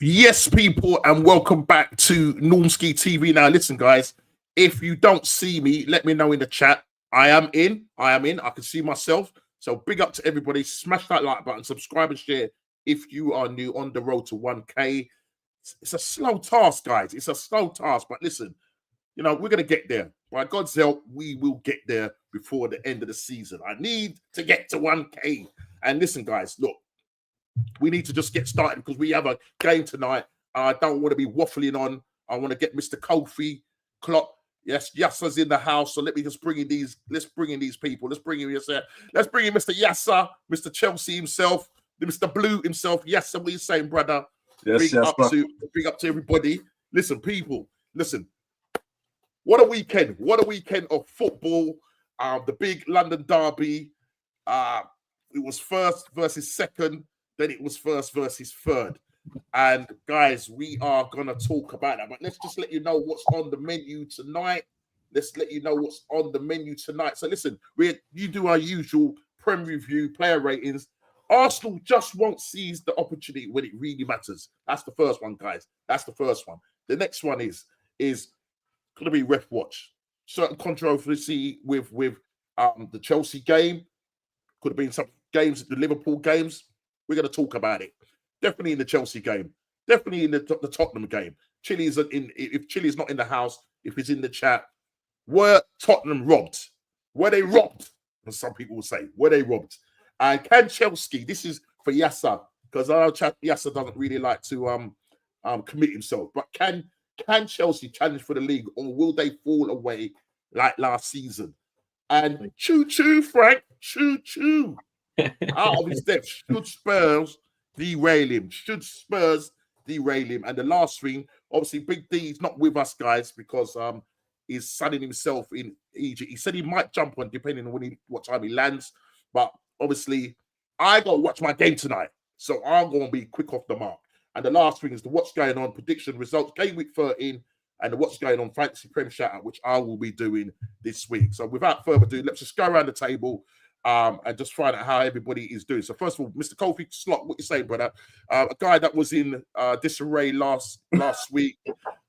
Yes, people, and welcome back to Normski TV. Now, listen, guys, if you don't see me, let me know in the chat. I am in. I can see myself. So big up to everybody. Smash that like button, subscribe and share if you are new on the road to 1K. It's a slow task, guys. It's a slow task. But listen, we're going to get there. By God's help, we will get there before the end of the season. I need to get to 1K. And listen, guys, look. We need to just get started because we have a game tonight. I don't want to be waffling on. I want to get Mr. Kofi Klopp. Yes, Yasser's in the house. So let me just bring in these. Let's bring in these people. Let's bring in Mr. Yasser, Mr. Chelsea himself, Mr. Blue himself. Yasser, what are you saying, brother? Yes, big up to everybody. Listen, people. Listen. What a weekend! What a weekend of football. The big London derby. It was first versus second. Then it was first versus third. And guys, we are going to talk about that. But let's just let you know what's on the menu tonight. So listen, you do our usual Prem review, player ratings. Arsenal just won't seize the opportunity when it really matters. That's the first one, guys. That's the first one. The next one is going to be ref watch. Certain controversy with the Chelsea game. Could have been some games, the Liverpool games. We're going to talk about it. Definitely in the Chelsea game. Definitely in the Tottenham game. If Chili's not in the house, if he's in the chat, were Tottenham robbed? Were they robbed? As some people will say, were they robbed? And can Chelsea, this is for Yasser, because I know Yasser doesn't really like to commit himself, but can Chelsea challenge for the league, or will they fall away like last season? And choo-choo, Frank, choo-choo. Out of his depth, should Spurs derail him? And the last thing, obviously, Big D is not with us, guys, because he's sunning himself in Egypt. He said he might jump on depending on what time he lands, but obviously, I got to watch my game tonight, so I'm going to be quick off the mark. And the last thing is the what's going on prediction results, game week 13, and the what's going on fantasy Prem shout out, which I will be doing this week. So without further ado, let's just go around the table. And just find out how everybody is doing. So first of all, Mr. Kofi Slot, what you say, brother? A guy that was in disarray last week,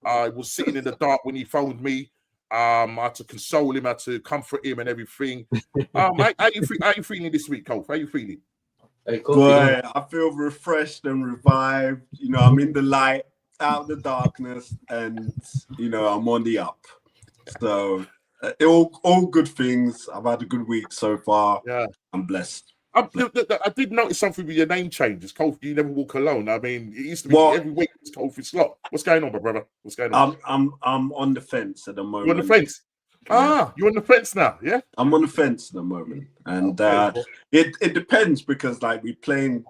was sitting in the dark when he phoned me. I had to console him, I had to comfort him and everything. How you feeling this week, Kofi? How you feeling? Hey, boy, I feel refreshed and revived. I'm in the light, out of the darkness, and I'm on the up. So all good things. I've had a good week so far. Yeah, I'm blessed. I did notice something with your name changes. Kofi, you never walk alone. I mean, it used to be every week it's Kofi Slot. What's going on, my brother? What's going on? I'm on the fence at the moment. You're on the fence. Yeah. You're on the fence now. Yeah, I'm on the fence at the moment, and it depends because we're playing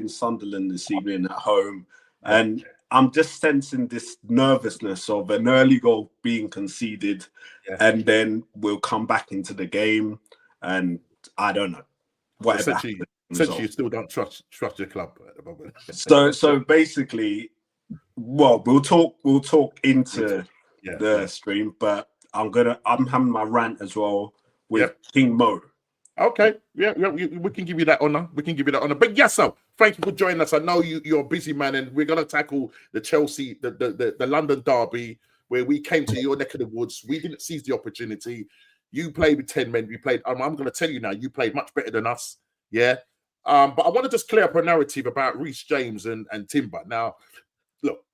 Sunderland this evening at home, and I'm just sensing this nervousness of an early goal being conceded, and then we'll come back into the game, and I don't know. Whatever. Essentially, you still don't trust your club at the moment. So basically, well, we'll talk into the stream, but I'm having my rant as well with King Mo. Okay, we can give you that honor. But yes, sir, thank you for joining us. I know you're a busy man, and we're gonna tackle the Chelsea, the London derby, where we came to your neck of the woods. We didn't seize the opportunity. You played with 10 men. We played. I'm going to tell you now. You played much better than us. Yeah. But I want to just clear up a narrative about Reece James and Timber. Now, look,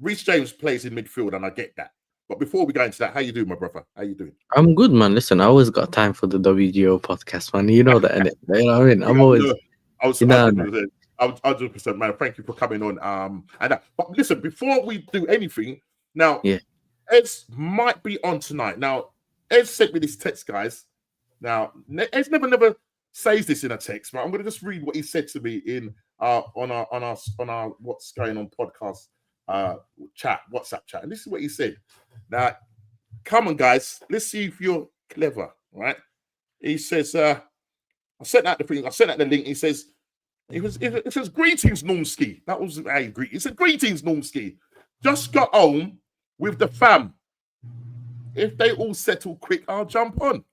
Reece James plays in midfield, and I get that. But before we go into that, how you doing, my brother? How you doing? I'm good, man. Listen, I always got time for the WGO podcast, man. You know that, innit? You know what I mean? I'm always. I was 100%, man. Thank you for coming on. But listen, before we do anything, now, Ed might be on tonight. Now, Ed sent me this text, guys. Now, Ed never says this in a text, but I'm going to just read what he said to me in on our What's Going On podcast WhatsApp chat. And this is what he said. Now, come on, guys. Let's see if you're clever, right? He says, I sent out the link. He says, it says, greetings, Normski. That was how you greet. He said, greetings, Normski. Just got home with the fam. If they all settle quick, I'll jump on.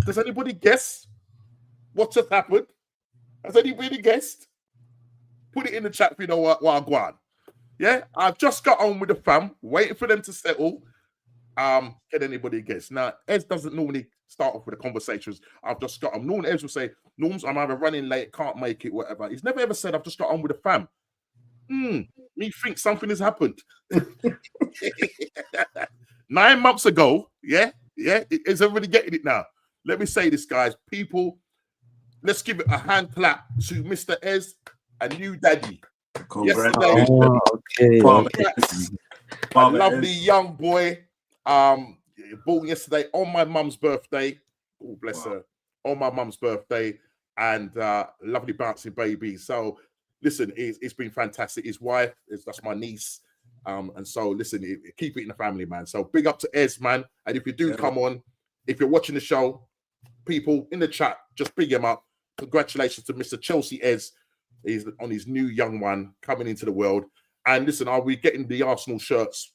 Does anybody guess what just happened? Has anybody guessed? Put it in the chat if you know what I go on. Yeah, I've just got on with the fam, waiting for them to settle. Can anybody guess? Now, Ez doesn't normally start off with the conversations. I've just got on. Normally, Ez will say, Norms, I'm either running late, can't make it, whatever. He's never ever said, I've just got on with the fam. Me think something has happened. 9 months ago, is everybody getting it now? Let me say this, guys. People, let's give it a hand clap to Mr. Ez, a new daddy. Congratulations. Oh, okay. A lovely young boy. Born yesterday on my mum's birthday. Oh, bless her. On my mum's birthday. And lovely bouncing baby. So listen, it's been fantastic. His wife, that's my niece. And so listen, keep it in the family, man. So big up to Ez, man. And if you do come on, if you're watching the show, people in the chat, just big him up. Congratulations to Mr. Chelsea Ez. He's on his new young one coming into the world. And listen, are we getting the Arsenal shirts,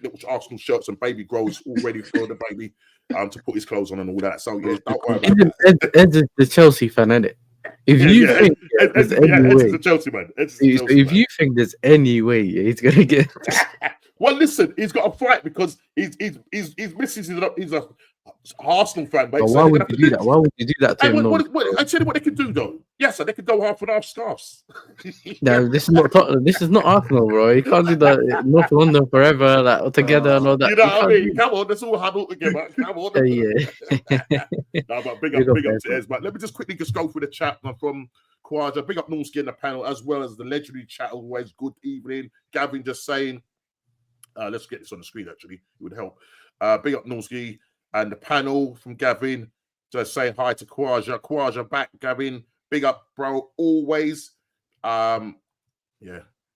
little Arsenal shirts and baby grows all ready for the baby to put his clothes on and all that? So yeah, don't worry about that. Ed is the Chelsea fan, isn't it? If you think there's any way, the Chelsea man. If you think there's any way he's gonna get, well, listen, he's got to fight because his missus is a Arsenal fan, mate. But so why would you do that? Why would you do that to him? I tell you what they could do though. Yes, so they could go half and half scarves. No, this is not Tottenham. This is not Arsenal, bro. You can't do that. North London forever, like all together and all that. You know what I mean? Come on, let's all huddle together. Come on. No, but big up to Ez. But let me just quickly go through the chat from Quadra. Big up Norski in the panel, as well as the legendary chat. Always good evening. Gavin just saying, let's get this on the screen. Actually, it would help. Big up Norski and the panel from Gavin. Just saying hi to Quadra. Quadra back, Gavin. Big up, bro. Always.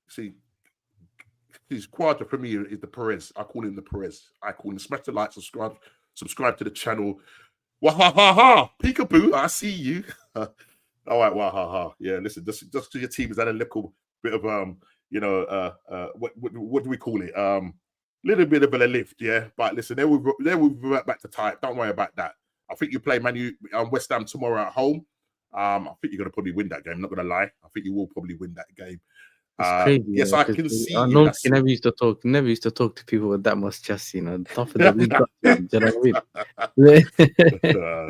See, he's Quadra for me is the Perez. I call him the Perez. I call him. Smash the like, subscribe to the channel. Wahaha, peekaboo. I see you. All right, wahaha. Yeah, listen, just to your team has had a little bit of what do we call it? Little bit of a lift, yeah. But listen, they will revert back to type. Don't worry about that. I think you play West Ham tomorrow at home. I think you're gonna probably win that game. I'm not gonna lie. I think you will probably win that game. It's crazy, yes, I can see. I know he never used to talk to people with that much chest, you know. Tough of the league. Do you know what I mean?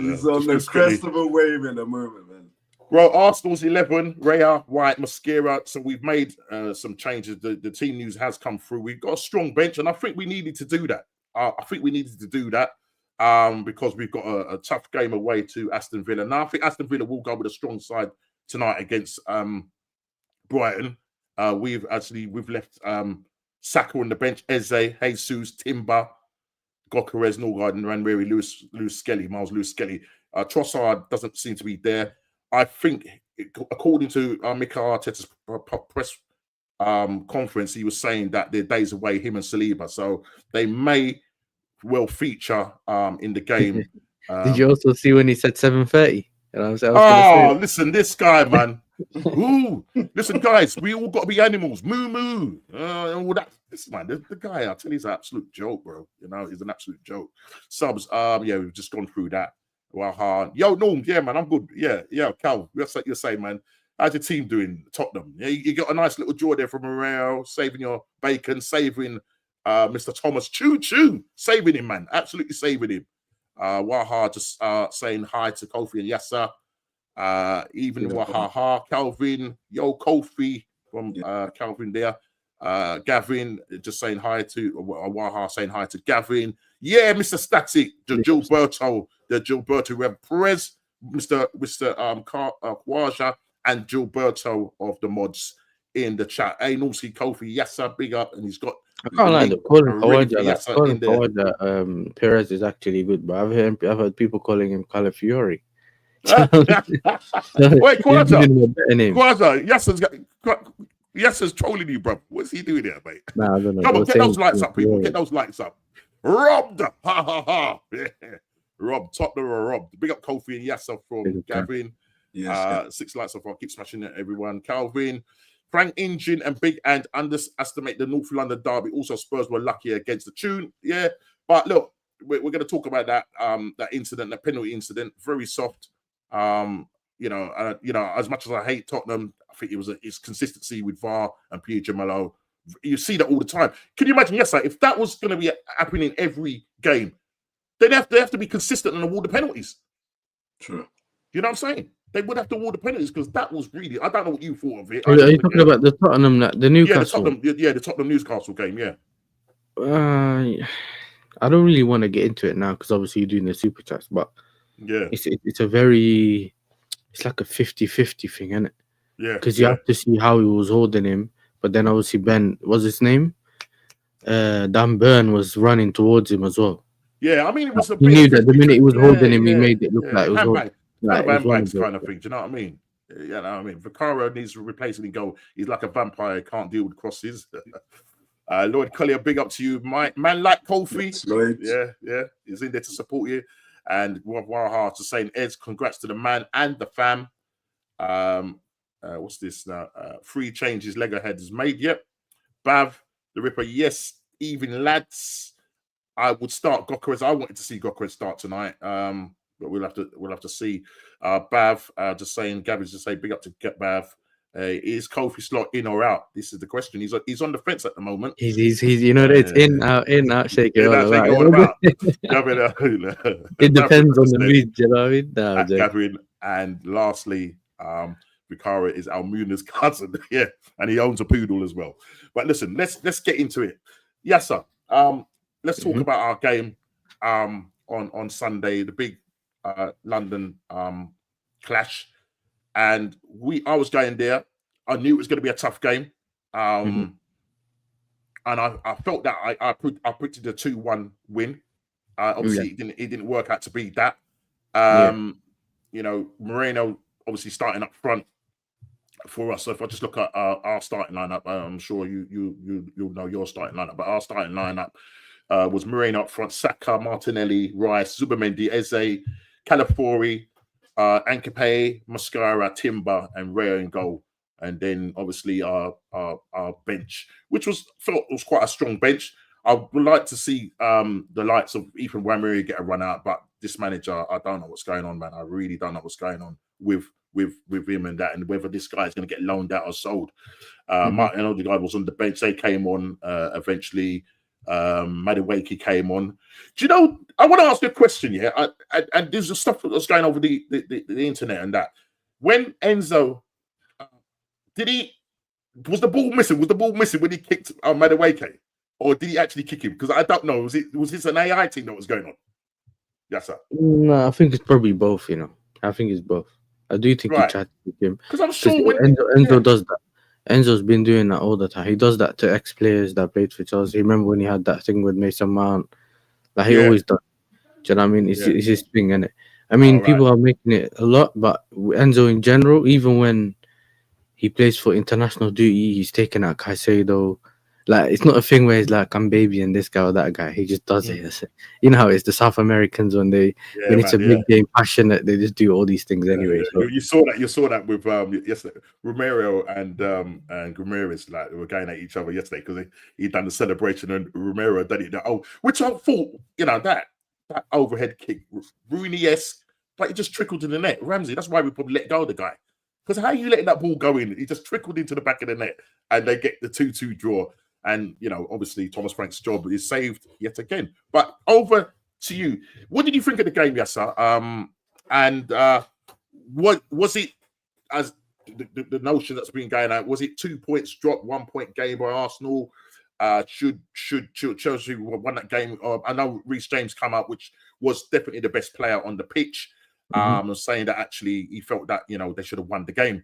He's on the crest of a wave in the moment, man. Well, Arsenal's 11, Raya, White, Mosquera. So we've made some changes. The team news has come through. We've got a strong bench, and I think we needed to do that. Because we've got a tough game away to Aston Villa. Now, I think Aston Villa will go with a strong side tonight against Brighton. We've left Saka on the bench, Eze, Jesus, Timber, Gokares, Norgard, Ranwery, Miles Lewis Skelly. Trossard doesn't seem to be there. I think, according to Mikel Arteta's press conference, he was saying that they're days away, him and Saliba. So they may well feature in the game. Did you also see when he said 7:30? Listen, this guy, man. Ooh, listen, guys, we all got to be animals. Moo moo. All that. This man, the guy, I tell you, he's an absolute joke, bro. You know, he's an absolute joke. Subs, we've just gone through that. Well, yo, Norm, yeah, man, I'm good. Yeah, Cal, that's what you're saying, man. How's your team doing, Tottenham? Yeah, you got a nice little draw there from Morel, saving your bacon, saving Mr. Thomas. Choo, saving him, man. Absolutely saving him. Waha just saying hi to Kofi and Yasser. Even Wahaha, Calvin, yo, Kofi from Calvin there. Gavin just saying hi to Waha, saying hi to Gavin. Yeah, Mr. Static, the Gilberto. We have Perez, Mr. Kwaja, and Gilberto of the mods in the chat. Hey, Norsi, Kofi, Yasser, big up, and he's got. I can't lie, calling Kawaja, Perez is actually good, but I've heard people calling him Calafiori. Wait, Kwaja, Yasser's trolling you, bro. What's he doing there, mate? Nah, I don't know. Come on, get those lights up, people. Get those lights up. Robbed! Ha ha ha! Yeah. Robbed, Tottenham or robbed. Big up Kofi and Yasser from Gavin. Yes, 6 lights so far. Keep smashing it, everyone. Calvin, Frank Engine and Big and underestimate the North London derby. Also, Spurs were lucky against the Tune. Yeah, but look, we're going to talk about that incident, that penalty incident. Very soft. as much as I hate Tottenham, I think it's consistency with VAR and Pierre Malo. You see that all the time. Can you imagine? Yes, if that was going to be happening every game, they have to be consistent and award the penalties. True. You know what I'm saying? They would have to award the penalties because that was really. I don't know what you thought of it. Are you talking about the Tottenham, the Newcastle? The Tottenham Newcastle game. Yeah. I don't really want to get into it now because obviously you're doing the super chats, but yeah, it's like a 50-50 thing, isn't it? Yeah. Because you have to see how he was holding him, but then obviously Ben, what's his name? Dan Burn was running towards him as well. Yeah, I mean, it was he knew that the minute he was holding him, he made it look like it was handbags kind of thing. Do you know what I mean? You know what I mean? Vicario needs replacing in goal. He's like a vampire, can't deal with crosses. Lloyd Collier, big up to you, man. Like Kofi, yeah, he's in there to support you. And Waha to saying, Eds, congrats to the man and the fam. What's this now? Free changes Lego head is made. Yep. Bav, the Ripper, yes. Even lads, I would start Gokeres. I wanted to see Gokeres start tonight. But we'll have to see. Bav, just saying, Gabby's just saying, big up to get Bav. Is Kofi slot in or out? This is the question. He's on the fence at the moment. He's it's in out, shake it all about. It depends on the mood, you know what I mean? No, Gavin, and lastly, Vicario is Almuna's cousin, yeah, and he owns a poodle as well. But listen, let's get into it. Yes, sir. Let's talk about our game on Sunday, the big London clash. And I was going there. I knew it was going to be a tough game. And I felt that I predicted a 2-1 win. Obviously, it didn't work out to be that. Moreno obviously starting up front for us. So if I just look at our starting lineup, I'm sure you'll know your starting lineup. But our starting lineup was Moreno up front, Saka, Martinelli, Rice, Zubimendi, Eze, Calafiori, Ankepe, Mascara, Timber, and Rayo in goal. And then obviously our bench, which was quite a strong bench. I would like to see the likes of Ethan Wamiri get a run out, but this manager, I don't know what's going on, man. I really don't know what's going on with him and that, and whether this guy is going to get loaned out or sold. Martin Odegaard was on the bench. They came on eventually. Madueke came on. Do you know? I want to ask you a question. Yeah, and there's just stuff that's going over the internet and that. When Enzo was the ball missing? Was the ball missing when he kicked Madueke, or did he actually kick him? Because I don't know. Was this an AI thing that was going on? Yes, sir. No, I think it's probably both. I think it's both. I do think he tried to kick him because I'm sure Enzo does that. Enzo's been doing that all the time. He does that to ex-players that played for Chelsea. Remember when he had that thing with Mason Mount? Like he always does. Do you know what I mean? It's his thing, isn't it? I mean, people are making it a lot, but Enzo in general, even when he plays for international duty, he's taking out Caicedo. Like, it's not a thing where he's like, I'm babying this guy or that guy. He just does it. You know how it's the South Americans when it's a big game, passionate, they just do all these things anyway. So. You saw that with yesterday, Romero and Ramirez, like they were going at each other yesterday because he done the celebration and Romero done it. Which I thought, that overhead kick, Rooney-esque, but it just trickled in the net. Ramsey, that's why we probably let go of the guy. Because how are you letting that ball go in? He just trickled into the back of the net and they get the 2-2 draw. And, obviously Thomas Frank's job is saved yet again. But over to you. What did you think of the game, Yasser? And what was it, as the notion that's been going out, was it 2 points drop, 1 point game by Arsenal? Should Chelsea won that game? I know Reece James come out, which was definitely the best player on the pitch. Saying that actually he felt that, they should have won the game.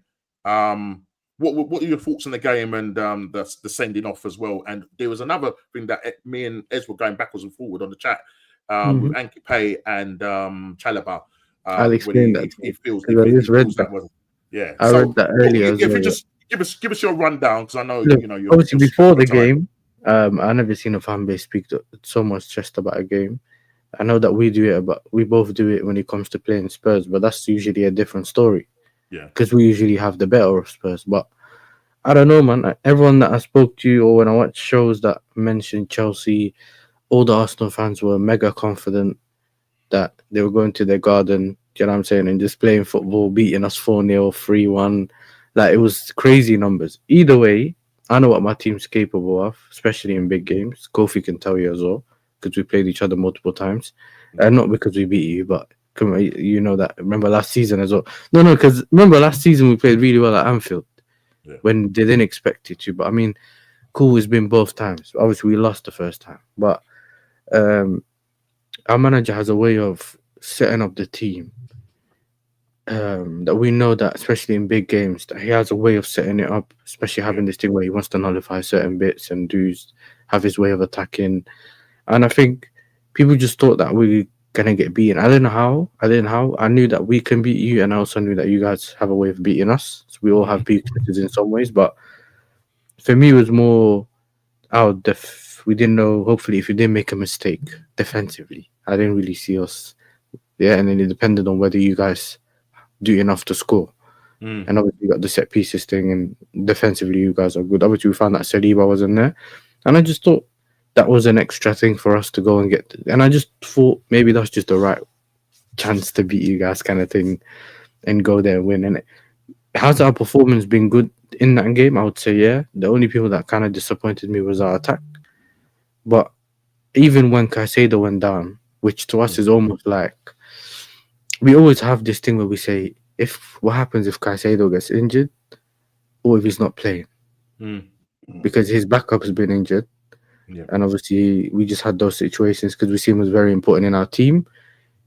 What are your thoughts on the game and the sending off as well? And there was another thing that me and Ez were going backwards and forward on the chat with Ankepe and Chalobah. I'll explain that. It feels I just read that. I read that earlier. If you just give us your rundown, because I know you're obviously before the game. I never seen a fan base speak so much just about a game. I know that we do it, but we both do it when it comes to playing Spurs, but that's usually a different story. Yeah, because we usually have the better of Spurs. But I don't know, man. Everyone that I spoke to or when I watched shows that mentioned Chelsea, all the Arsenal fans were mega confident that they were going to their garden you know what I'm saying? And just playing football, beating us 4-0, 3-1. Like, it was crazy numbers. Either way, I know what my team's capable of, especially in big games. Kofi can tell you as well, because we played each other multiple times. And not because we beat you, but come on, you know that. Remember last season as well. No, because remember last season we played really well at Anfield Yeah. when they didn't expect it to. But I mean, cool, it's been both times. Obviously, we lost the first time, but our manager has a way of setting up the team that we know that, especially in big games, that he has a way of setting it up, especially having this thing where he wants to nullify certain bits and have his way of attacking. And I think people just thought that we were gonna get beaten. I didn't know how. I knew that we can beat you, and I also knew that you guys have a way of beating us. So we all have weaknesses in some ways, but for me, it was more we didn't know. Hopefully, if we didn't make a mistake defensively, I didn't really see us. Yeah, and then it depended on whether you guys do enough to score. And obviously, you got the set pieces thing, and defensively, you guys are good. Obviously, we found that Saliba wasn't there, and I just thought that was an extra thing for us to go and get. And I just thought maybe that's just the right chance to beat you guys, kind of thing, and go there and win. And has our performance been good in that game? I would say yeah. The only people that kind of disappointed me was our attack. But even when Caicedo went down, which to us is almost like we always have this thing where we say, what happens if Caicedo gets injured or if he's not playing? Because his backup has been injured. Yeah. And obviously we just had those situations because we see him as very important in our team.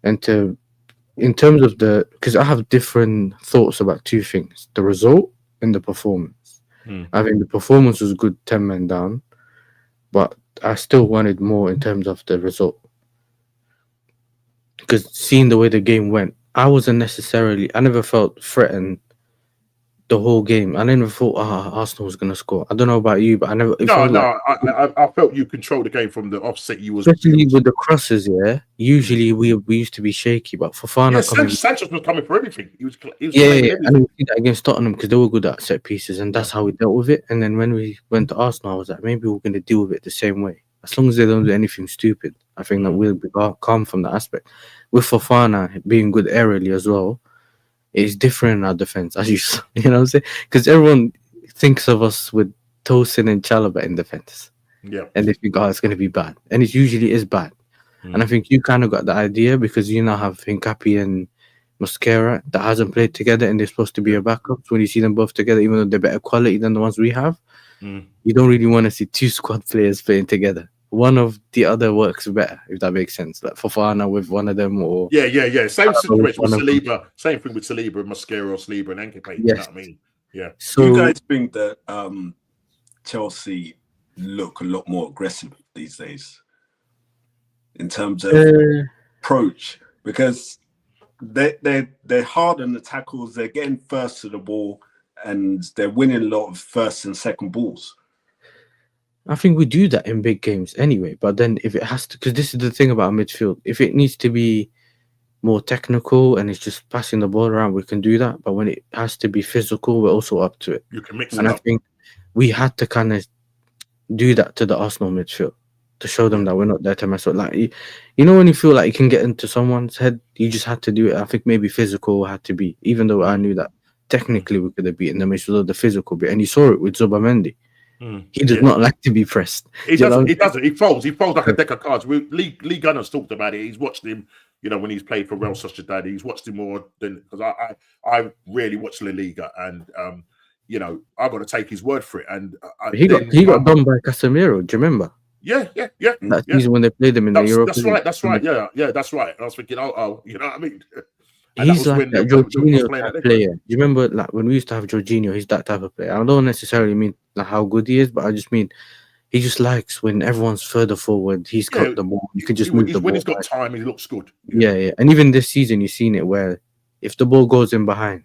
And in terms of because I have different thoughts about two things, the result and the performance. I think the performance was good, 10 men down, but I still wanted more in terms of the result. Because seeing the way the game went, I never felt threatened the whole game. I never thought Arsenal was going to score. I don't know about you, but I never. I felt you controlled the game from the offset. Especially with the crosses, yeah. Usually we used to be shaky, but Fofana Sanchez was coming for everything. He was everything. And we did that against Tottenham because they were good at set pieces, and that's how we dealt with it. And then when we went to Arsenal, I was like, maybe we're going to deal with it the same way. As long as they don't do anything stupid, I think that we'll be calm from that aspect. With Fofana being good aerially as well, it's different in our defense, as you know what I'm saying? Because everyone thinks of us with Tosin and Chalobah in defense. Yeah. And they think, it's going to be bad. And it usually is bad. And I think you kind of got the idea because you now have Hincapi and Mosquera that hasn't played together and they're supposed to be your backups. When you see them both together, even though they're better quality than the ones we have, you don't really want to see two squad players playing together. One of the other works better, if that makes sense. Like Fofana with one of them, or same situation with Saliba. Same thing with Saliba, Mosquera, Saliba, and Hincapi. You know what I mean? Yeah. So you guys think that Chelsea look a lot more aggressive these days in terms of approach, because they're hard on the tackles, they're getting first to the ball, and they're winning a lot of first and second balls. I think we do that in big games anyway. But then if it has to, because this is the thing about midfield, if it needs to be more technical and it's just passing the ball around, we can do that. But when it has to be physical, we're also up to it. You can mix it and up. I think we had to kind of do that to the Arsenal midfield to show them that we're not there to mess up. Like, you know, when you feel like you can get into someone's head, you just had to do it. I think maybe physical had to be, even though I knew that technically we could have beaten them, it's the physical bit. And you saw it with Zubamendi. He does not like to be pressed. He doesn't. He folds. He folds like a deck of cards. Lee Gunners talked about it. He's watched him, you know, when he's played for Real Sociedad. He's watched him more than, because I really watched La Liga, and you know, I got to take his word for it. And he got done by Casemiro. Do you remember? Yeah. That season when they played them in the Europa. That's right. Yeah, that's right. And I was thinking, oh, you know what I mean? And he's like a Jorginho type player. Do you remember, like, when we used to have Jorginho? He's that type of player. I don't necessarily mean like how good he is, but I just mean he just likes when everyone's further forward. He's got the ball. You can just move the ball. When he's got time, he looks good. Yeah. And even this season, you've seen it where if the ball goes in behind,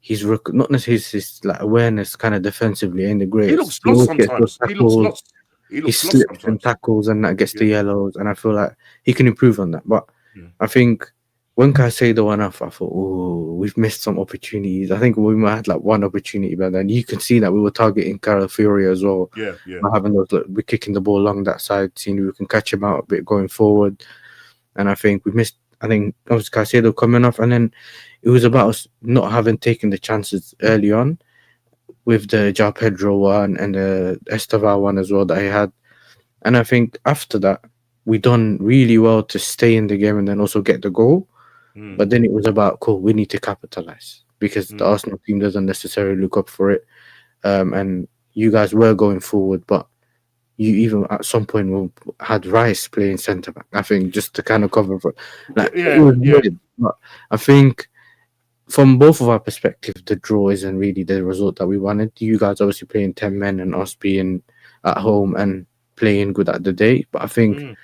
he's not necessarily his like awareness kind of defensively ain't the greatest. He looks lost sometimes. He slips and tackles and that gets the yellows. And I feel like he can improve on that. But I think when Caicedo went off, I thought, we've missed some opportunities. I think we might have like one opportunity, but then you can see that we were targeting Calafiori as well. Yeah. Having those, we're kicking the ball along that side, seeing if we can catch him out a bit going forward. And I think we missed I think obviously Caicedo coming off, and then it was about us not having taken the chances early on with the João Pedro one and the Estevao one as well that he had. And I think after that, we done really well to stay in the game and then also get the goal. But then it was about, cool, we need to capitalize because the Arsenal team doesn't necessarily look up for it. And you guys were going forward, but you even at some point had Rice playing centre back, I think, just to kind of cover for like it was weird. But I think from both of our perspective, the draw isn't really the result that we wanted. You guys obviously playing 10 men and us being at home and playing good at the day. But I think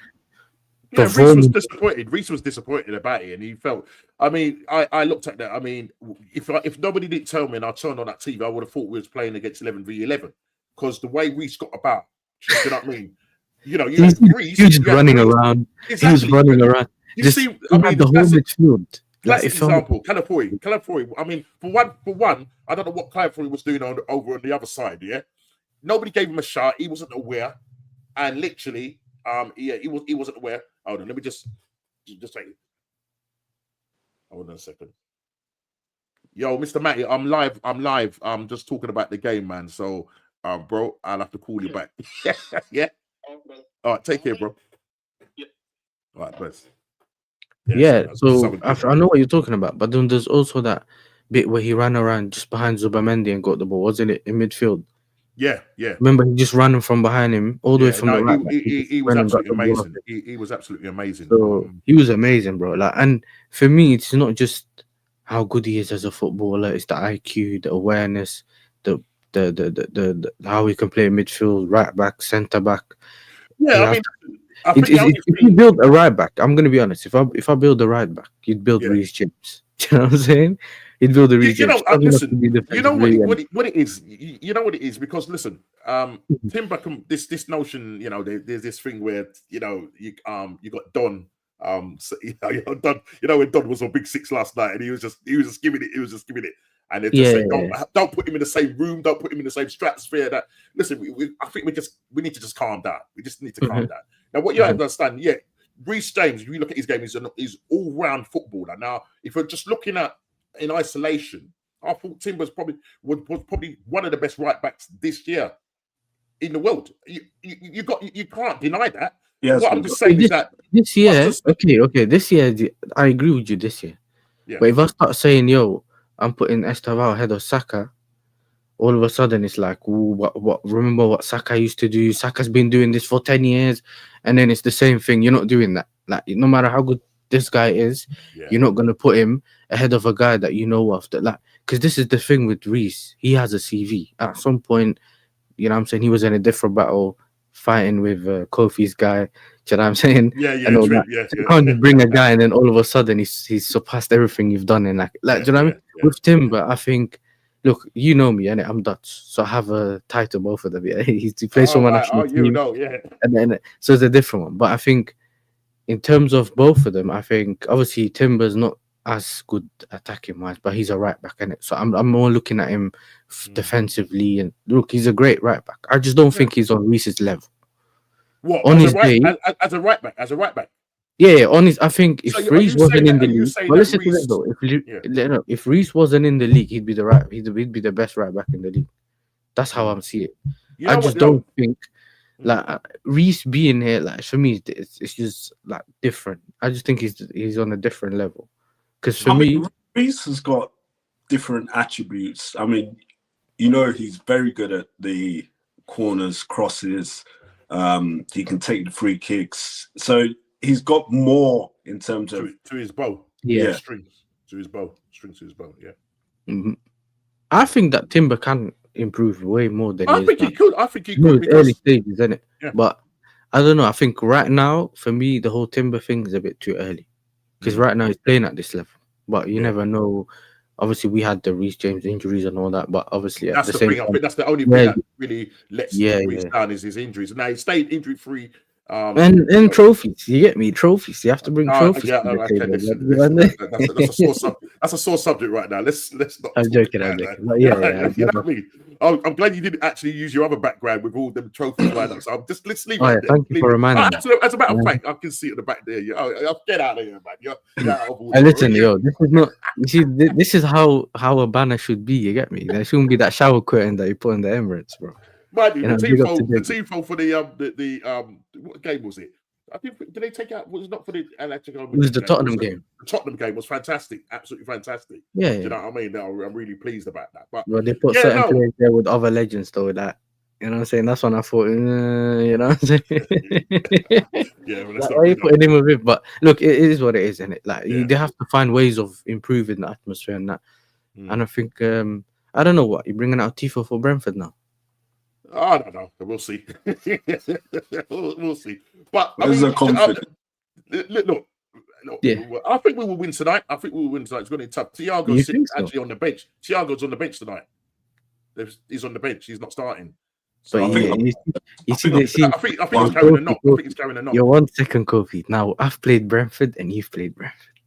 Reece was disappointed. Reece was disappointed about it, and he felt. I mean, I looked at that. I mean, if nobody didn't tell me and I turned on that TV, I would have thought we was playing against 11v11 because the way Reece got about. Do you know what I mean? You know, you had Reece. He was running around. Exactly. He was running around. You see, I mean, the whole midfield. Classic example, Calafori. I mean, for one, I don't know what Calafori was doing over on the other side. Yeah, nobody gave him a shot. He wasn't aware, and literally, he wasn't aware. Hold on, let me just take it. Hold on a second. Yo, Mr. Matty, I'm live. I'm just talking about the game, man. So, bro, I'll have to call you back. Yeah. All right, take care, bro. Yeah. All right, bless. Yeah, so I know what you're talking about, but then there's also that bit where he ran around just behind Zubamendi and got the ball, wasn't it, in midfield? Yeah. Remember, he just ran from behind him all the way from the right. He was absolutely amazing. He was absolutely amazing. So he was amazing, bro. Like, and for me, it's not just how good he is as a footballer; it's the IQ, the awareness, the how he can play midfield, right back, centre back. Yeah, I mean. If you build a right back, I'm gonna be honest. If I build a right back, you'd build Reece James. Do you know what I'm saying? You'd build a Reece James. Listen, you know what it is. You know what it is because listen, Timber. This notion, you know, there's this thing where you got Don. Don. You know when Don was on Big Six last night, and he was just giving it. And they're just saying, don't put him in the same room, don't put him in the same stratosphere. That listen, I think we need to just calm down. We just need to calm down. Now, what you have to understand, Reece James, if you look at his game, he's all-round footballer. Now, if you're just looking at in isolation, I thought Timber's was probably one of the best right backs this year in the world. You can't deny that. Yes, what I'm just saying is that this year, okay, this year I agree with you this year. Yeah. But if I start saying, yo, I'm putting Estevao ahead of Saka, all of a sudden it's like, ooh, what? Remember what Saka used to do? Saka's been doing this for 10 years, and then it's the same thing. You're not doing that. Like, no matter how good this guy is, you're not gonna put him ahead of a guy that you know of. That, like, because this is the thing with Reece. He has a CV. At some point, you know what I'm saying, he was in a different battle fighting with Kofi's guy. Do you know what I'm saying? You can't just bring a guy and then all of a sudden he's surpassed everything you've done in like do you know what I mean? With Timber, I think, look, you know me, and I'm Dutch, so I have a title both of them. Yeah, he plays for my national team. And then so it's a different one. But I think in terms of both of them, I think obviously Timber's not as good attacking wise, but he's a right back in it. So I'm more looking at him defensively, and look, he's a great right back. I just don't think he's on Reece's level. What on his day as a right back? Yeah, on his. I think if Reece wasn't in the league, well, listen to this though. If Reece wasn't in the league, he'd be the best right back in the league. That's how I'm seeing it. I just don't think like Reece being here, like for me, it's just like different. I just think he's on a different level. Because for me, Reece has got different attributes. I mean, you know, he's very good at the corners, crosses. He can take the free kicks. So he's got more in terms of to his bow. Strings to his bow. Yeah. Mm-hmm. I think that Timber can improve way more than I think he could. I think he could. Early stages, isn't it? Yeah. But I don't know. I think right now, for me, the whole Timber thing is a bit too early. Because right now he's playing at this level. But you never know. Obviously, we had the Reece James injuries and all that, but obviously that's the thing. I think that's the only thing that really lets Reece down is his injuries. And now he stayed injury free. And trophies, you get me? Trophies. You have to bring trophies. That's that's a sore subject right now. Let's not. I'm talk joking. about I'm that. joking. But yeah. You know what I mean? I'm glad you didn't actually use your other background with all them trophies lined up. So let's leave Oh, it yeah, at there. thank you Leave for it. reminding me. As a matter of Yeah. fact, I can see it at the back there. Get out of here, man. You're out of order. And listen, yo, this is not. You see, this is how a banner should be. You get me? There shouldn't be that shower curtain that you put in the Emirates, bro. Mind you, You know, the big up to tifo Diggy. for the what game was it? I think did they take out? Was it not for the Atletico It was Madrid the game? Tottenham game. The Tottenham game was fantastic, absolutely fantastic. Yeah, Do you yeah. know what I mean? No, I'm really pleased about that. But But they put yeah, certain no, players there with other legends, though. That you know what I'm saying. That's when I thought, you know what I'm saying. yeah, well, Like, that's not why you good. putting him with it? But look, it is what it is, isn't it? Like Yeah. they have to find ways of improving the atmosphere and that. And I think I don't know what you're bringing out Tifo for Brentford now. I don't know. We'll see. we'll see. But I Where's mean, the confidence? look, Yeah. I think we will win tonight. It's going to be tough. You Thiago's think so? actually on the bench. Thiago's on the bench tonight. He's on the bench. He's not starting. So So you see, I think he's carrying a knock. I think he's carrying a knock. You're 1 second, Kofi. Now I've played Brentford and you've played Brentford.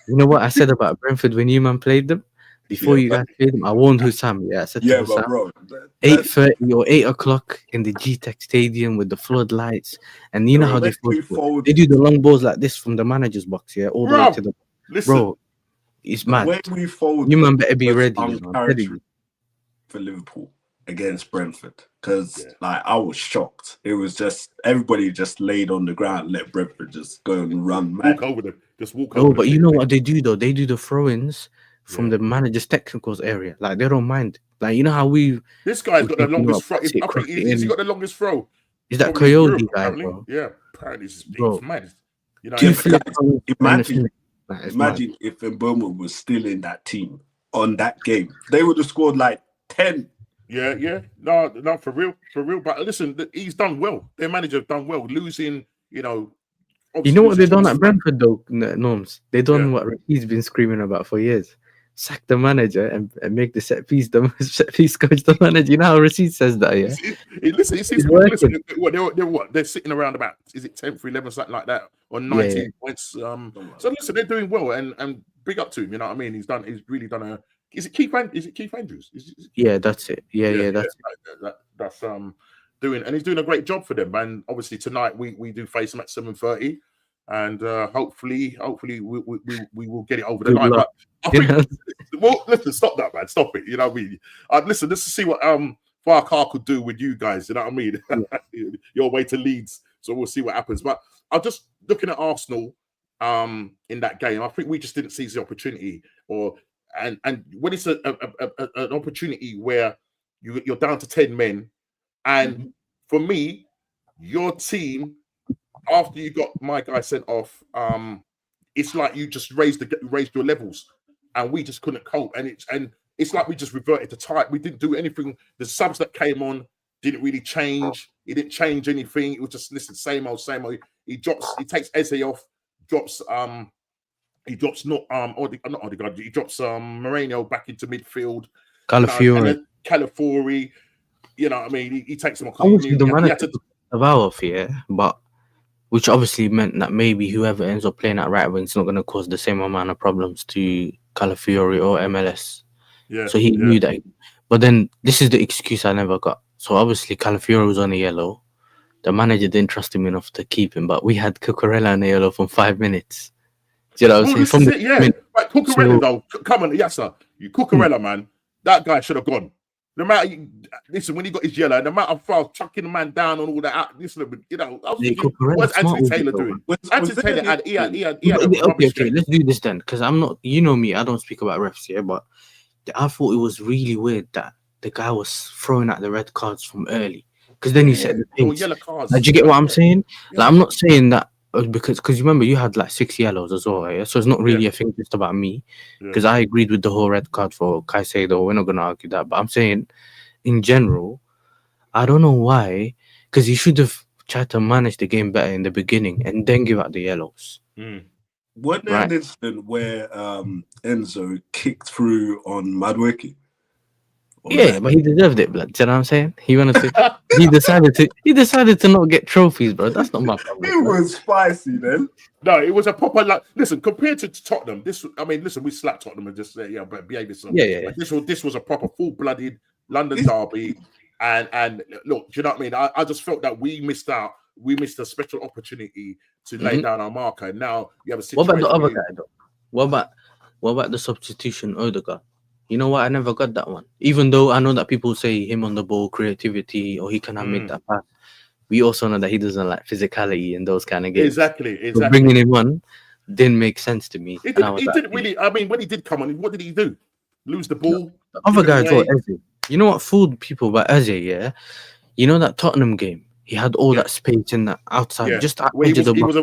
You know what I said about Brentford when you man played them? Before you guys played them, I warned Hussam. Yeah, I said to But Hussam, bro, 8:30 or 8 o'clock in the G-Tech Stadium with the floodlights, and you know how they forward. they do the long balls like this from the manager's box, yeah, all the way to the bro. It's The mad. way we forward, You man better be was ready. You know, I'm telling you. for Liverpool against Brentford, because like I was shocked. It was just everybody just laid on the ground, let Brentford just go and run mad. Walk over them. Just walk No, over. but you know what they do though? They do the throw-ins from the manager's technicals area. Like they don't mind. Like you know how this guy's got the longest throw. I think he's got the longest throw. Is that Coyote guy, bro? Yeah, apparently it's mad. You know, imagine if Mboma was still in that team on that game, they would have scored like 10. Yeah. No, for real. But listen, he's done well. Their manager have done well. Losing, you know what they done at Brentford though, Norms? They done what he's been screaming about for years. Sack the manager and make the set piece coach the manager. You know how Rashid says that, yeah? They're sitting around about, is it 10th or 11th, something like that, on 19 points. So listen, they're doing well and big up to him, you know what I mean? He's really done a, is it Keith Andrews? Yeah, that's it. Yeah, that's doing, and he's doing a great job for them. And obviously tonight we do face them at 7:30. And hopefully we will get it over the line. But I think, well, listen, stop that, man. Stop it. You know what I mean? Listen, let's see what Farcar could do with you guys. You know what I mean? Your way to Leeds. So we'll see what happens. But I'm just looking at Arsenal in that game. I think we just didn't seize the opportunity, and when it's an opportunity where you're down to 10 men, and for me, your team, after you got my guy sent off, it's like you just raised your levels, and we just couldn't cope. And it's like we just reverted to type. We didn't do anything. The subs that came on didn't really change. He didn't change anything. It was just same old. He takes Eze off, drops not Odegaard. He drops Moreno back into midfield. Calafiori. You know what I mean? He takes him off. Obviously, the manager off, but which obviously meant that maybe whoever ends up playing at right wing is not going to cause the same amount of problems to Calafiori or MLS. Yeah. So he knew that. But then this is the excuse I never got. So obviously Calafiori was on a yellow. The manager didn't trust him enough to keep him, but we had Cucurella on a yellow from 5 minutes. Do you know what I'm saying? But Cucurella though, come on, yes sir. You Cucurella, man, that guy should have gone. No matter, listen, when he got his yellow, no matter how chucking the man down on all that, listen, you know, I was thinking, what's Anthony Taylor doing? Anthony Taylor had okay, let's do this then, because I'm not, you know me, I don't speak about refs here, but I thought it was really weird that the guy was throwing out the red cards from early, because then he said the pace. Yellow cards. Like, do you get what I'm saying? Like, I'm not saying that because you remember you had like 6 yellows as well, yeah? So it's not really a thing just about me, because I agreed with the whole red card for Caicedo. We're not going to argue that, but I'm saying in general, I don't know why, because he should have tried to manage the game better in the beginning and then give out the yellows. Wasn't there an incident where Enzo kicked through on Madueke? Yeah, but he deserved it, blood. Do you know what I'm saying? He wanted to. He decided to. He decided to not get trophies, bro. That's not my problem. It Bro. was spicy then. No, it was a proper like. Listen, compared to Tottenham, listen, we slapped Tottenham and just said, yeah, but behave yourself. Yeah. But this was a proper full-blooded London derby, and look, do you know what I mean? I just felt that we missed out. We missed a special opportunity to lay down our marker. And now you have a situation. What about the other guy though? What about the substitution Odegaard? You know what? I never got that one. Even though I know that people say him on the ball, creativity, or he cannot make that pass. We also know that he doesn't like physicality in those kind of games. Exactly. So bringing him on didn't make sense to me. He didn't really. I mean, when he did come on, what did he do? Lose the ball. The other guy as well, Eze. You know what fooled people about Eze? Yeah, you know that Tottenham game. He had all that space in that outside, just at edge of the box.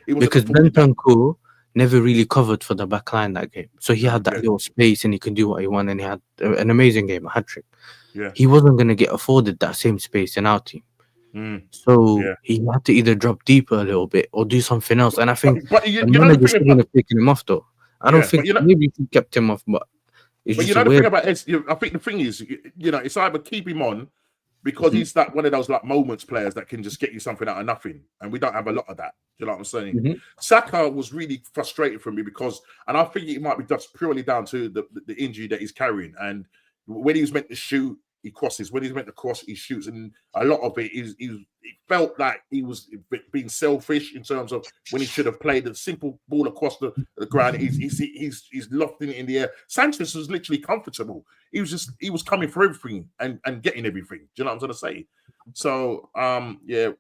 Because Bentancur never really covered for the back line that game, so he had that little space and he could do what he wanted. And he had an amazing game, a hat trick. Yeah, he wasn't going to get afforded that same space in our team. So he had to either drop deeper a little bit or do something else. And I think the manager shouldn't have taken him off, though. I don't think maybe he kept him off, but it's just the thing about I think the thing is, it's either keep him on because he's that one of those like moments players that can just get you something out of nothing, and we don't have a lot of that. Do you know what I'm saying? Saka was really frustrated for me because, and I think it might be just purely down to the injury that he's carrying, and when he was meant to shoot, he crosses. When he's meant to cross, he shoots, and a lot of it it felt like he was being selfish in terms of when he should have played a simple ball across the ground. He's lofting it in the air. Sanchez was literally comfortable. He was coming for everything and getting everything. Do you know what I'm trying to say? So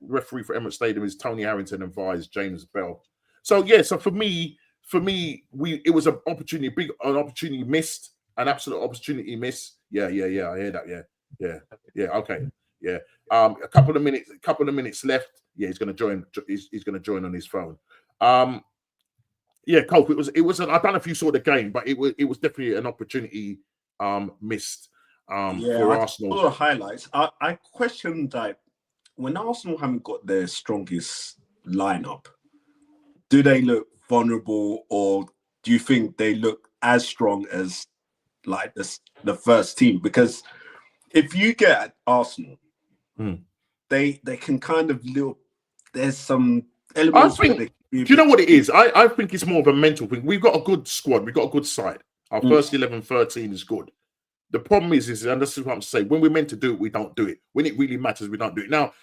referee for Emirates Stadium is Tony Harrington and vice James Bell. So so for me, it was an opportunity, an opportunity missed, an absolute opportunity miss. Yeah, I hear that. Yeah. Okay. Yeah. A couple of minutes left. Yeah, he's gonna join. He's gonna join on his phone. Cope. It was. I don't know if you saw the game, but it was definitely an opportunity missed. For Arsenal. All the highlights. I questioned that when Arsenal haven't got their strongest lineup, do they look vulnerable, or do you think they look as strong as like the first team? Because if you get at Arsenal, they can kind of there's some elements. I think, do you know what it is? I think it's more of a mental thing. We've got a good squad. We've got a good side. Our first 11, 13 is good. The problem is, and this is what I'm saying, when we're meant to do it, we don't do it. When it really matters, we don't do it. Now,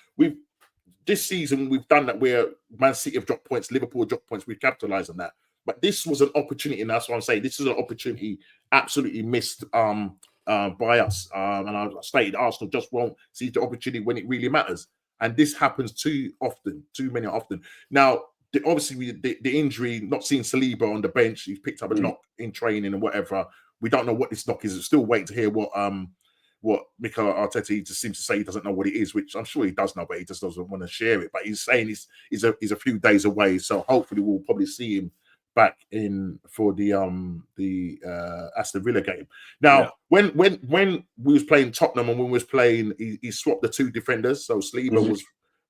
this season, we've done that where Man City have dropped points, Liverpool have dropped points. We've capitalized on that. But this was an opportunity, and that's what I'm saying. This is an opportunity absolutely missed by us. And I stated Arsenal just won't see the opportunity when it really matters. And this happens too many often. Now, obviously, the injury, not seeing Saliba on the bench, he's picked up a knock in training and whatever. We don't know what this knock is. We're still waiting to hear what Mikel Arteta just seems to say. He doesn't know what it is, which I'm sure he does know, but he just doesn't want to share it. But he's saying he's a few days away, so hopefully we'll probably see him back in for the Aston Villa game. Now, when we was playing Tottenham and when we was playing, he swapped the two defenders. So Saliba was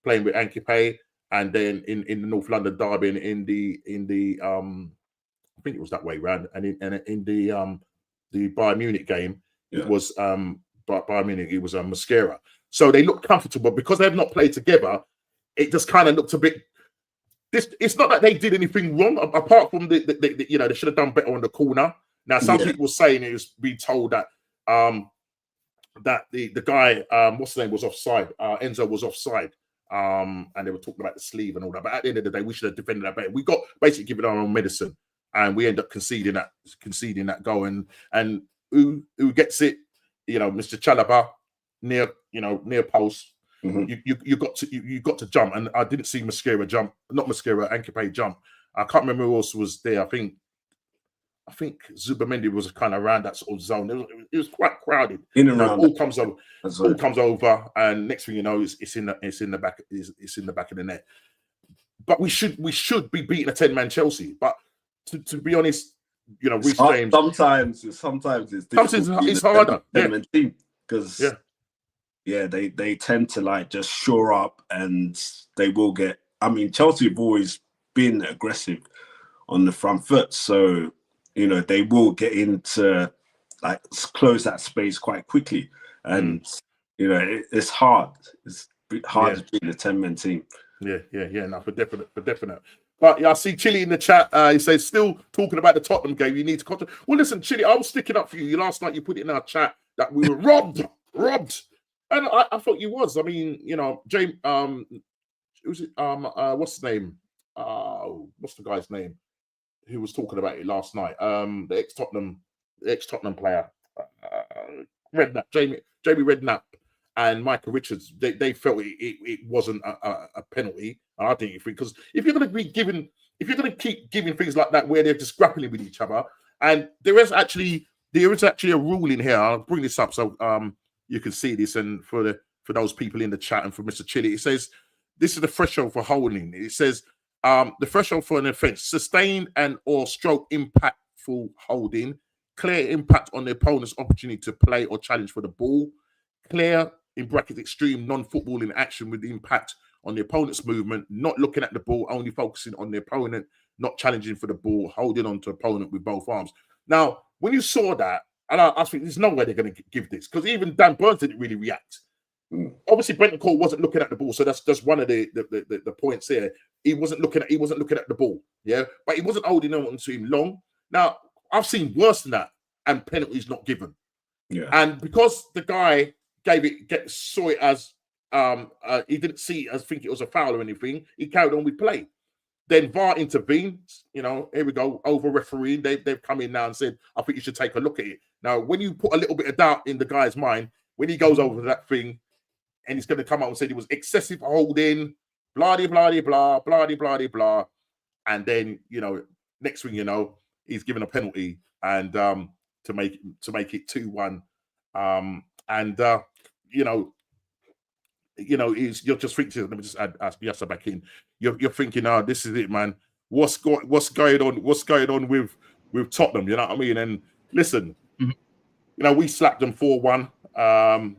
playing with Ankipe, and then in the North London derby, in the I think it was that way round, and in the Bayern Munich game, it was Bayern Munich. It was Mascara. So they looked comfortable because they have not played together. It just kind of looked a bit. It's not that they did anything wrong, apart from they should have done better on the corner. Now, some people were saying it was being told that that the guy, what's his name, was offside. Enzo was offside, and they were talking about the sleeve and all that. But at the end of the day, we should have defended that better. We got basically given our own medicine, and we end up conceding that goal. And who gets it? Mr. Chalaba near post. You got to jump, and I didn't see Ankipe jump. I can't remember who else was there. I think Zubamendi was kind of around that sort of zone. It was quite crowded. All comes over, and next thing you know, it's in the back of the net. But we should be beating a 10-man Chelsea. But to be honest, Reece James. Sometimes it's harder. Because they tend to just shore up, and they will get. I mean, Chelsea have always been aggressive on the front foot, so they will get into like close that space quite quickly. And you know, it's hard. It's hard to beat a 10-man team. Yeah. No, for definite. But yeah, I see Chili in the chat. He says, still talking about the Tottenham game. You need to concentrate. Well, listen, Chili, I was sticking up for you. Last night you put it in our chat that we were robbed. And I thought you was. I mean, you know, James, who's it? What's his name? What's the guy's name who was talking about it last night? The ex-Tottenham player, Redknapp, Jamie Redknapp, and Michael Richards. They felt it wasn't a penalty, and I think because if you're going to keep giving things like that where they're just grappling with each other, and there is actually a rule in here. I'll bring this up so you can see this, and for those people in the chat and for Mr. Chili, it says this is the threshold for holding. It says the threshold for an offence: sustained and or stroke impactful holding, clear impact on the opponent's opportunity to play or challenge for the ball, clear in brackets extreme non-footballing action with the impact on the opponent's movement, not looking at the ball, only focusing on the opponent, not challenging for the ball, holding on to opponent with both arms. Now, when you saw that, and I think there's no way they're going to give this, because even Dan Burns didn't really react. Obviously, Brenton Cole wasn't looking at the ball, so that's just one of the points here. He wasn't looking at the ball, but he wasn't holding on to him long. Now, I've seen worse than that, and penalties not given. And because the guy saw it as he didn't see it as think it was a foul or anything, he carried on with play. Then VAR intervenes. You know, here we go, over refereeing. They've come in now and said, I think you should take a look at it. Now, when you put a little bit of doubt in the guy's mind, when he goes over that thing, and he's going to come out and say it was excessive holding, blah, blah, blah, blah, blah, blah, blah. And then, you know, next thing you know, he's given a penalty and to make it 2-1. You're just thinking, let me just ask Yasser back in. You're thinking, this is it, man. What's going on with Tottenham? You know what I mean? And listen, you know, we slapped them 4-1.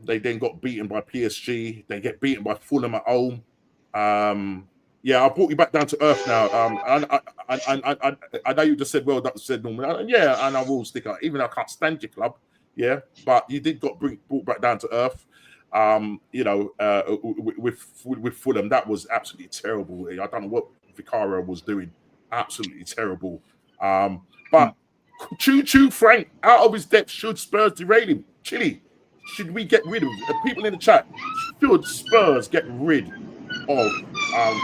They then got beaten by PSG. They get beaten by Fulham at home. I brought you back down to earth now. I know you just said, well, that said Norman. And I will stick out, even though I can't stand your club. Yeah, but you did brought back down to earth. With Fulham, that was absolutely terrible. I don't know what Vicario was doing. Absolutely terrible. But Choo Frank, out of his depth, should Spurs derail him? Chili, should we get rid of the people in the chat? Should Spurs get rid of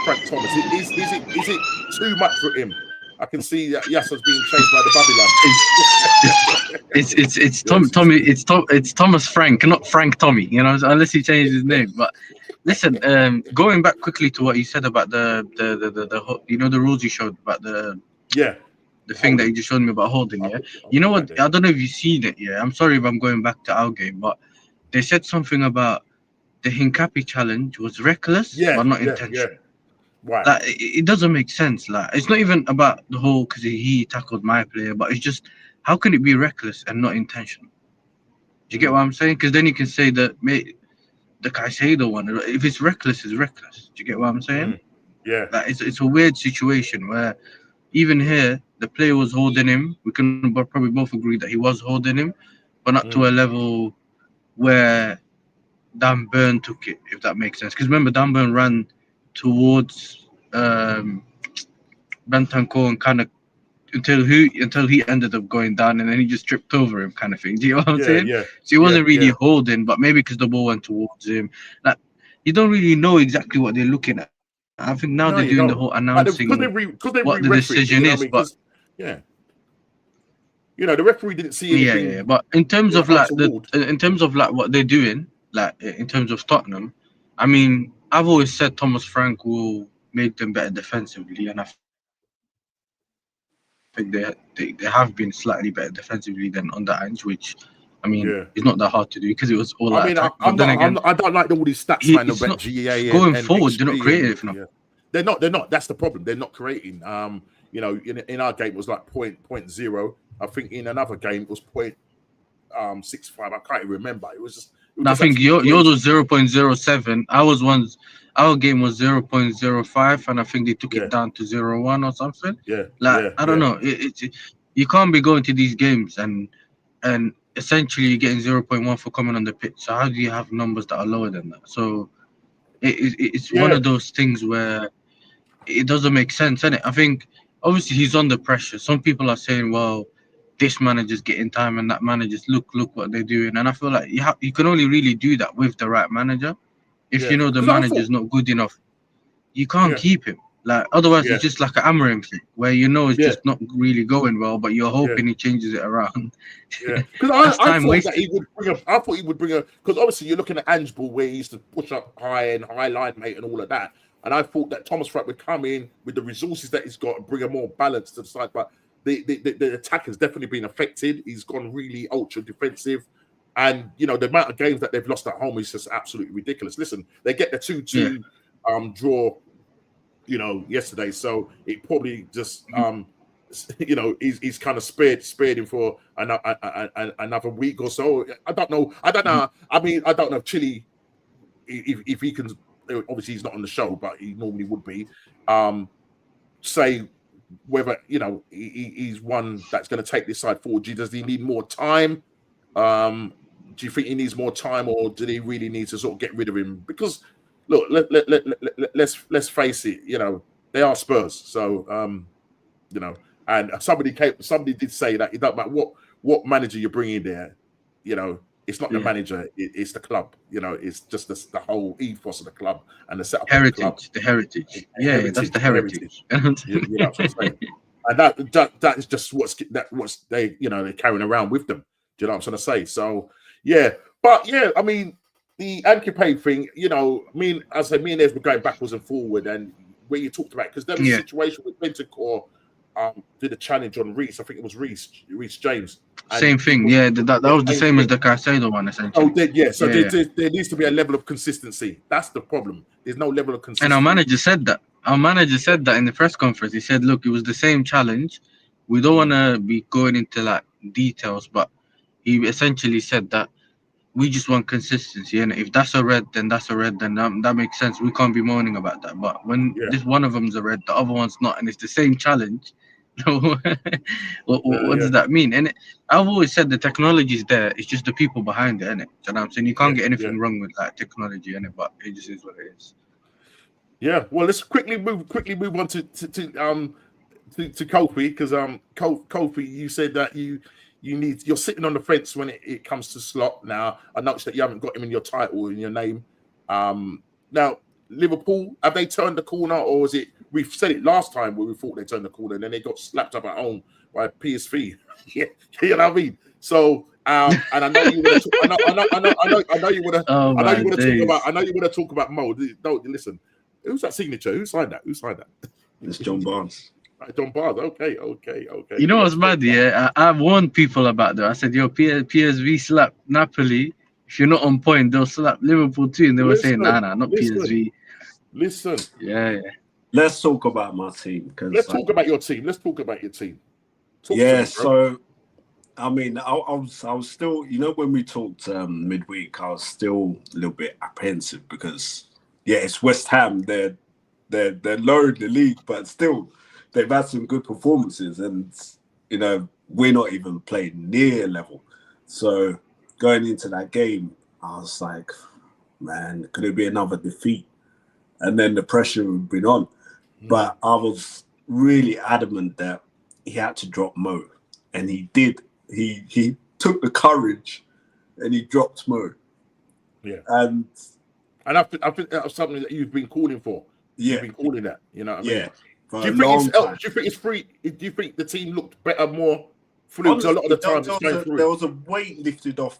Frank Thomas? Is it too much for him? I can see that Yasser's being chased by the Babylon. It's Thomas Frank, not Frank Tommy. You know, unless he changed his name. But listen, going back quickly to what you said about the the rules you showed about the thing that you just showed me about holding. Yeah, you know what? I don't know if you've seen it. Yeah, I'm sorry if I'm going back to our game, but they said something about the Hincapi challenge was reckless, but not intentional. Right. Like, it doesn't make sense. Like, it's not even about the whole because he tackled my player, but it's just how can it be reckless and not intentional? Do you get what I'm saying? Because then you can say that the Caicedo one, if it's reckless, it's reckless. Do you get what I'm saying? Yeah. Like, it's a weird situation where even here the player was holding him. We can probably both agree that he was holding him, but not to a level where Dan Burn took it, if that makes sense. Because remember, Dan Burn ran towards Bentancur and kind of until he ended up going down, and then he just tripped over him, kind of thing. Do you know what I'm saying? Yeah. So he wasn't really holding, but maybe because the ball went towards him. Like, you don't really know exactly what they're looking at. I think now they're doing the whole announcing what the decision is, but the referee didn't see anything. Yeah. But in terms of like what they're doing, like in terms of Tottenham, I mean, I've always said Thomas Frank will make them better defensively, and I think they have been slightly better defensively than under Ange, which I mean, it's not that hard to do because it was all. I mean, I don't like all these stats, man. About GA going and forward, XP they're not creative enough. They're not. That's the problem. They're not creating. In our game it was like 0.0. I think in another game it was 0.65. I can't even remember. It was just. I think yours was 0.07. Our game was 0.05, and I think they took it down to 0.1 or something. I don't know. You can't be going to these games and essentially you're getting 0.1 for coming on the pitch. So how do you have numbers that are lower than that? So it's one Yeah, of those things where it doesn't make sense, innit? I think obviously he's under pressure. Some people are saying, well, this manager's getting time and that manager's look what they're doing. And I feel like you can only really do that with the right manager. If yeah. you know the Because I thought, manager's not good enough, you can't yeah, keep him. Like otherwise yeah, it's just like an Amarim thing where you know it's yeah, just not really going well, but you're yeah. hoping he changes it around. Yeah, because That's I time thought that wasted. he would bring a. I thought he would bring a. Because obviously you're looking at Ange Ball where he used to push up high and high line mate and all of that. And I thought that Thomas Frank would come in with the resources that he's got and bring a more balance to the side. But the attack has definitely been affected. He's gone really ultra defensive. And you know, the amount of games that they've lost at home is just absolutely ridiculous. Listen, they get the Yeah. 2-2 draw, you know, yesterday. So it probably just you know, he's kind of spared him for another week or so. I don't know. I mean, I don't know if Chile, if he can. Obviously, he's not on the show, but he normally would be. Say whether you know he's one that's going to take this side forward. Does he need more time? Do you think he needs more time, or do they really need to sort of get rid of him? Because look, let's face it. You know, they are Spurs, so you know. And somebody did say that it don't matter what manager you bring in there, you know, it's not the Yeah. manager, it's the club. You know, it's just the whole ethos of the club and the setup of the club. The heritage. Yeah, that's the heritage. You know what I'm saying? And that is just what's they they're carrying around with them. Do you know what I'm trying to say? So yeah, but yeah, I mean the Ankipaid thing, you know, me and Ez were going backwards and forward, and where you talked about because there was a situation with Bentancur did a challenge on Reece. I think it was Reece James. And Same thing. Yeah, that was the same as the Caicedo one, essentially. So there needs to be a level of consistency. That's the problem. There's no level of consistency. And our manager said that. Our manager said that in the press conference. He said, "Look, it was the same challenge. We don't want to be going into like details, but he essentially said that we just want consistency. And if that's a red, then that's a red. Then that makes sense. We can't be moaning about that. But when this one of them's a red, the other one's not, and it's the same challenge." What does that mean? And I've always said the technology is there. It's just the people behind it, innit? You know what I'm saying? You can't get anything wrong with like technology, innit? But it just is what it is. Yeah. Well, let's quickly move on to Kofi because Kofi, you said that you're sitting on the fence when it comes to Slot. Now I noticed that you haven't got him in your title in your name. Now Liverpool, have they turned the corner, or was it? We've said it last time where we thought they turned the corner, and then they got slapped up at home by PSV. Yeah, you know what I mean. So, and I know you want to. I know you want to. Oh, I know you want to talk days. about. I know you want to talk about Mo. No, listen. Who's that signature? Who signed that? It's John Barnes. John Barnes. Okay. You know what's mad? Yeah, I warned people about that. I said, "Yo, PSV slap Napoli. If you're not on point, they'll slap Liverpool too." And they were saying, "Nah, not PSV." Listen. Yeah. Let's talk about my team. Let's talk about your team. Talk so I mean, I was still, you know, when we talked midweek, I was still a little bit apprehensive because it's West Ham. They're low in the league, but still they've had some good performances, and you know we're not even playing near level. So going into that game, I was like, man, could it be another defeat? And then the pressure had been on. But I was really adamant that he had to drop Mo. And he did. He took the courage and he dropped Mo. Yeah. And I think that was something that you've been calling for. Yeah. You've been calling that. You know what I mean? Yeah. Do you think it's free? Do you think the team looked better, more fluid? Because a lot of the times there was a weight lifted off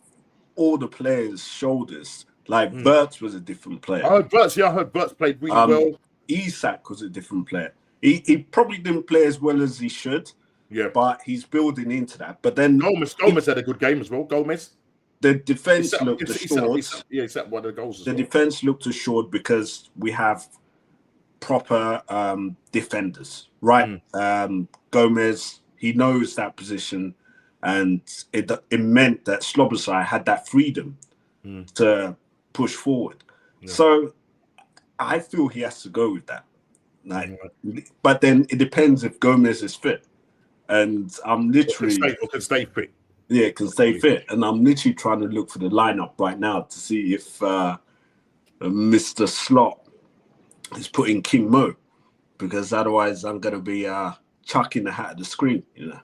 all the players' shoulders. Like Bertz was a different player. I heard Bertz played really well. Isak was a different player. He probably didn't play as well as he should. Yeah. But he's building into that. But then Gomez had a good game as well. Gomez. The defense looked assured. He set one of the goals. The defense looked assured because we have proper defenders, right? Gomez, he knows that position, and it meant that Slobosai had that freedom to push forward. Yeah. So I feel he has to go with that. But then it depends if Gomez is fit, and I'm literally can stay fit. Yeah, can stay fit. And I'm literally trying to look for the lineup right now to see if Mr. Slot is putting King Mo, because otherwise I'm going to be chucking the hat at the screen, you know.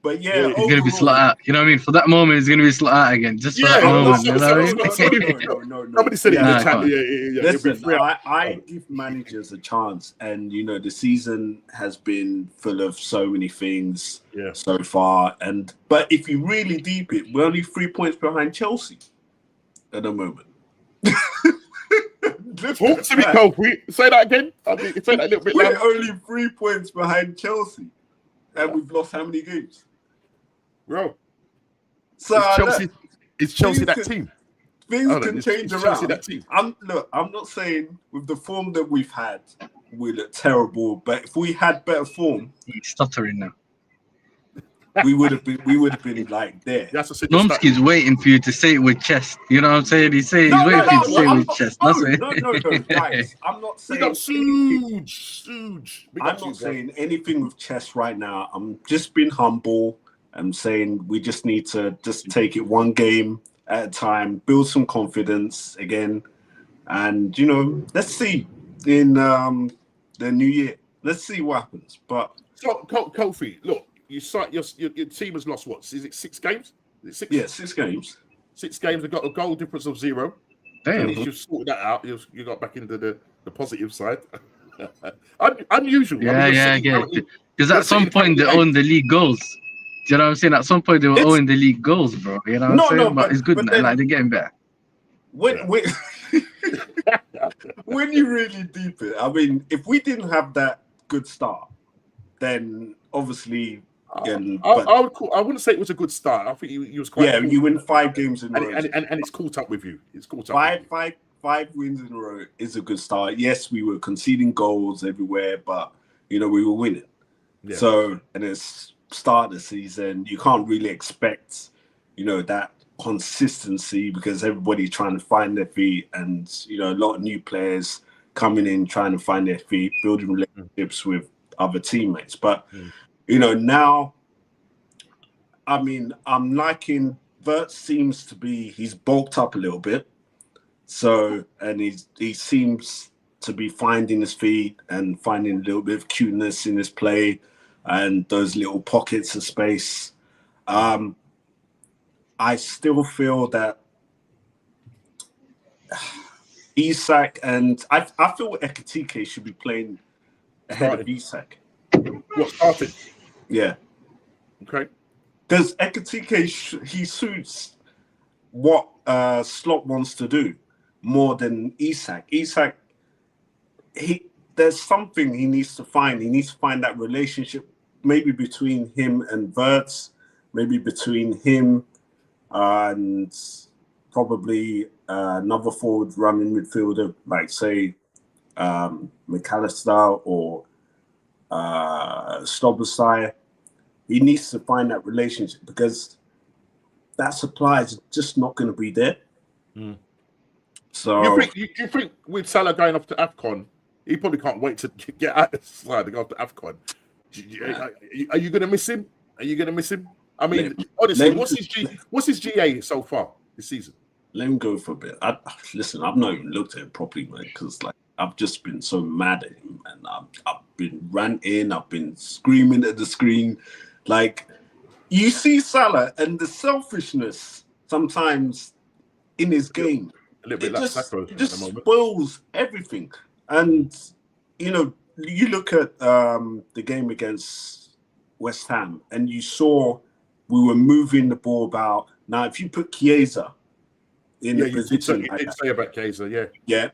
But yeah, He's gonna be slot out. You know what I mean? For that moment, he's gonna be slot out again. Just for that moment. You know what I mean? No. Somebody said it in the chat. Yeah. Listen, I give managers a chance, and you know the season has been full of so many things so far. But if you really deep it, we're only 3 points behind Chelsea at the moment. Talk to me, Kofi. Say that again. Say that a little bit We're louder. only 3 points behind Chelsea, and we've lost how many games? Bro, So is Chelsea that team? Things can change around. That team. I'm not saying with the form that we've had, we look terrible. But if we had better form, He's stuttering now. we would have been like there. Nomsky's waiting for you to say it with chest. You know what I'm saying? He's waiting for you to say it with chest. That's it. No, guys. I'm not saying I'm not saying anything with chest right now. I'm just being humble. I'm saying we just need to just take it one game at a time, build some confidence again, and you know, let's see in the new year. Let's see what happens. But so, Kofi, look, your team has lost what? Is it 6 games? Is it 6? Yeah, 6 games. 6 games. They've got a goal difference of 0. Damn. At least you've sorted that out. You got back into the positive side. Unusual. Yeah. Because at some point they own the league goals. Do you know what I'm saying? At some point they were owing the league goals, bro. You know what I'm saying? But it's good now. Like they're getting better. When you really deep it, I mean, if we didn't have that good start, then obviously I wouldn't say it was a good start. I think he was quite. Yeah, you win 5 games in a row, and it's caught up with you. It's caught up. Five wins in a row is a good start. Yes, we were conceding goals everywhere, but you know we were winning. Yeah. So, and it's start of the season, you can't really expect, you know, that consistency because everybody's trying to find their feet, and you know, a lot of new players coming in trying to find their feet, building relationships with other teammates. But you know, now, I mean, I'm liking Vert. Seems to be he's bulked up a little bit, so and he seems to be finding his feet and finding a little bit of cuteness in his play and those little pockets of space. I still feel that Isak and I feel Ekitike should be playing ahead of Isak. What started? Yeah. Okay. Because Ekitike he suits what Slot wants to do more than Isak. Isak, there's something he needs to find. He needs to find that relationship, maybe between him and Verts, maybe between him and probably another forward running midfielder, like say McAllister or Slobosai. He needs to find that relationship because that supply is just not going to be there. So you think with Salah going off to AFCON, he probably can't wait to get out of the side to go off to AFCON. Are you going to miss him? Are you going to miss him? I mean, honestly, what's his GA so far this season? Let him go for a bit. Listen, I've not even looked at it properly, man, because like I've just been so mad at him, and I've been ranting, I've been screaming at the screen. Like, you see Salah and the selfishness sometimes in his game. A little bit like Sacco. It just spoils everything. And you know, you look at the game against West Ham, and you saw we were moving the ball about. Now, if you put Chiesa in the position, you did say about Chiesa, yeah,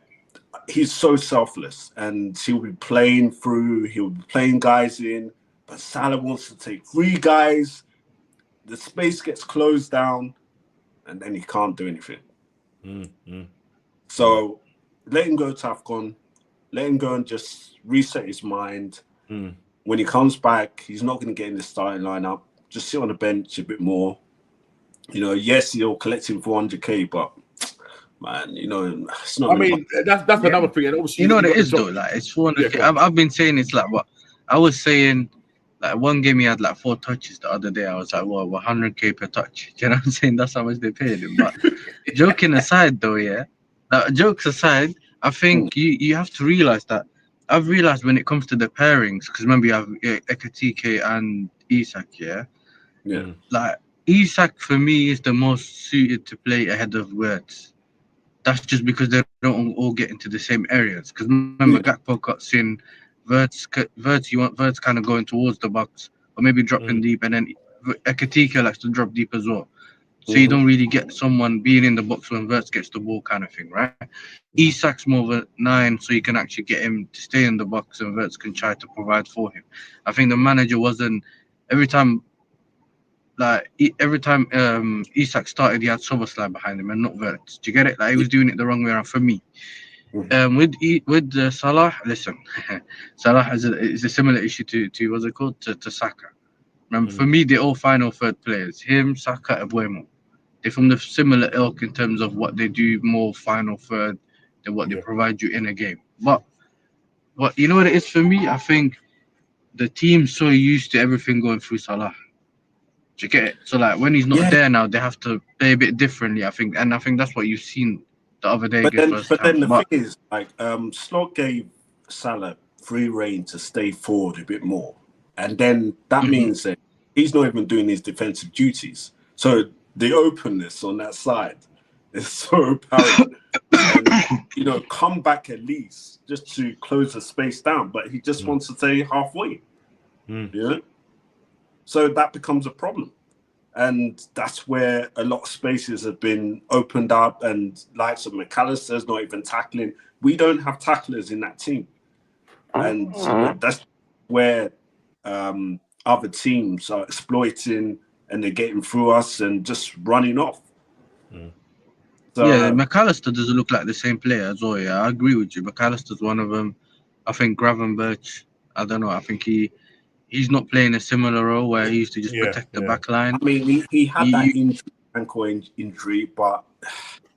he's so selfless, and he'll be playing through. He'll be playing guys in, but Salah wants to take 3 guys. The space gets closed down, and then he can't do anything. So let him go to AFCON. Let him go and just reset his mind. When he comes back, he's not going to get in the starting lineup. Just sit on the bench a bit more. You know, yes, he'll collect him 400k, but man, you know, it's not. I mean, that's another thing. And obviously, you know what it is though. Like it's 400k. I've been saying it's like what I was saying. Like one game he had like 4 touches the other day. I was like, well, 100k per touch. Do you know what I'm saying? That's how much they paid him. But joking aside, though, yeah, jokes aside, I Mm, think you have to realize that. I've realized when it comes to the pairings, because remember you have Ekatike and Isak, yeah. yeah, Mm. Like Isak for me is the most suited to play ahead of Wirtz. That's just because they don't all get into the same areas. Because remember, yeah, Gakpo cuts in, Wirtz, you want Wirtz kind of going towards the box, or maybe dropping Mm. deep, and then Ekatike likes to drop deep as well. So you hmm, don't really get someone being in the box when Wirtz gets the ball, kind of thing, right? Mm. Isak's more of a nine, so you can actually get him to stay in the box, and Wirtz can try to provide for him. I think the manager wasn't every time every time Isak started, he had Soboslai behind him and not Wirtz. Do you get it? Like he yeah, was doing it the wrong way around for me. mhm, With Salah, listen, Salah is a similar issue to what's it called to Saka. For Mm. me, they're all final third players. Him, Saka, and Buemo. They're from the similar ilk in terms of what they do more final third than what they Yeah. provide you in a game. But what you know what it is for me? I think the team's so used to everything going through Salah. Do you get it? So like when he's not yeah. there now, they have to play a bit differently. I think, and I think that's what you've seen the other day against West But Ham. then the thing But is, like, Slot gave Salah free reign to stay forward a bit more, and then that mhm. means that he's not even doing his defensive duties. So the openness on that side is so apparent, and come back at least just to close the space down. But he just Mm. wants to stay halfway, Mm. you know. So that becomes a problem. And that's where a lot of spaces have been opened up, and likes of McAllister's not even tackling. We don't have tacklers in that team, and that's where other teams are exploiting, and they're getting through us and just running off. Mm. Yeah, So McAllister doesn't look like the same player as well. Yeah, I agree with you. McAllister's one of them. I think Gravenberch, I don't know. I think he's not playing a similar role where he used to just Yeah. protect the Yeah. back line. I mean, he had You, that injury, injury, but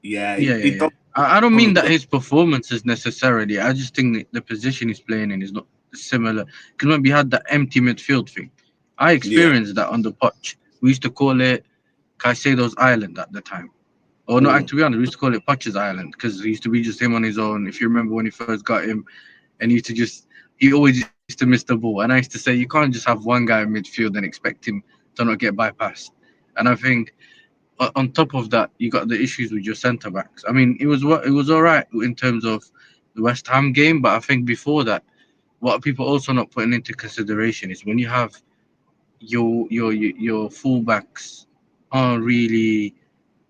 yeah, yeah, yeah, it yeah. doesn't I don't mean look that good. his performance is necessarily. I just think that the position he's playing in is not similar. Because when we had that empty midfield thing, I Yeah. experienced that on the pitch. We used to call it Caicedo's Island at the time. Or no, Mm. to be honest, we used to call it Poch's Island because he used to be just him on his own. If you remember when he first got him, and he used to he always used to miss the ball. And I used to say, you can't just have one guy in midfield and expect him to not get bypassed. And I think on top of that, you got the issues with your centre backs. I mean, it was all right in terms of the West Ham game, but I think before that, what people also not putting into consideration is when you have your fullbacks aren't really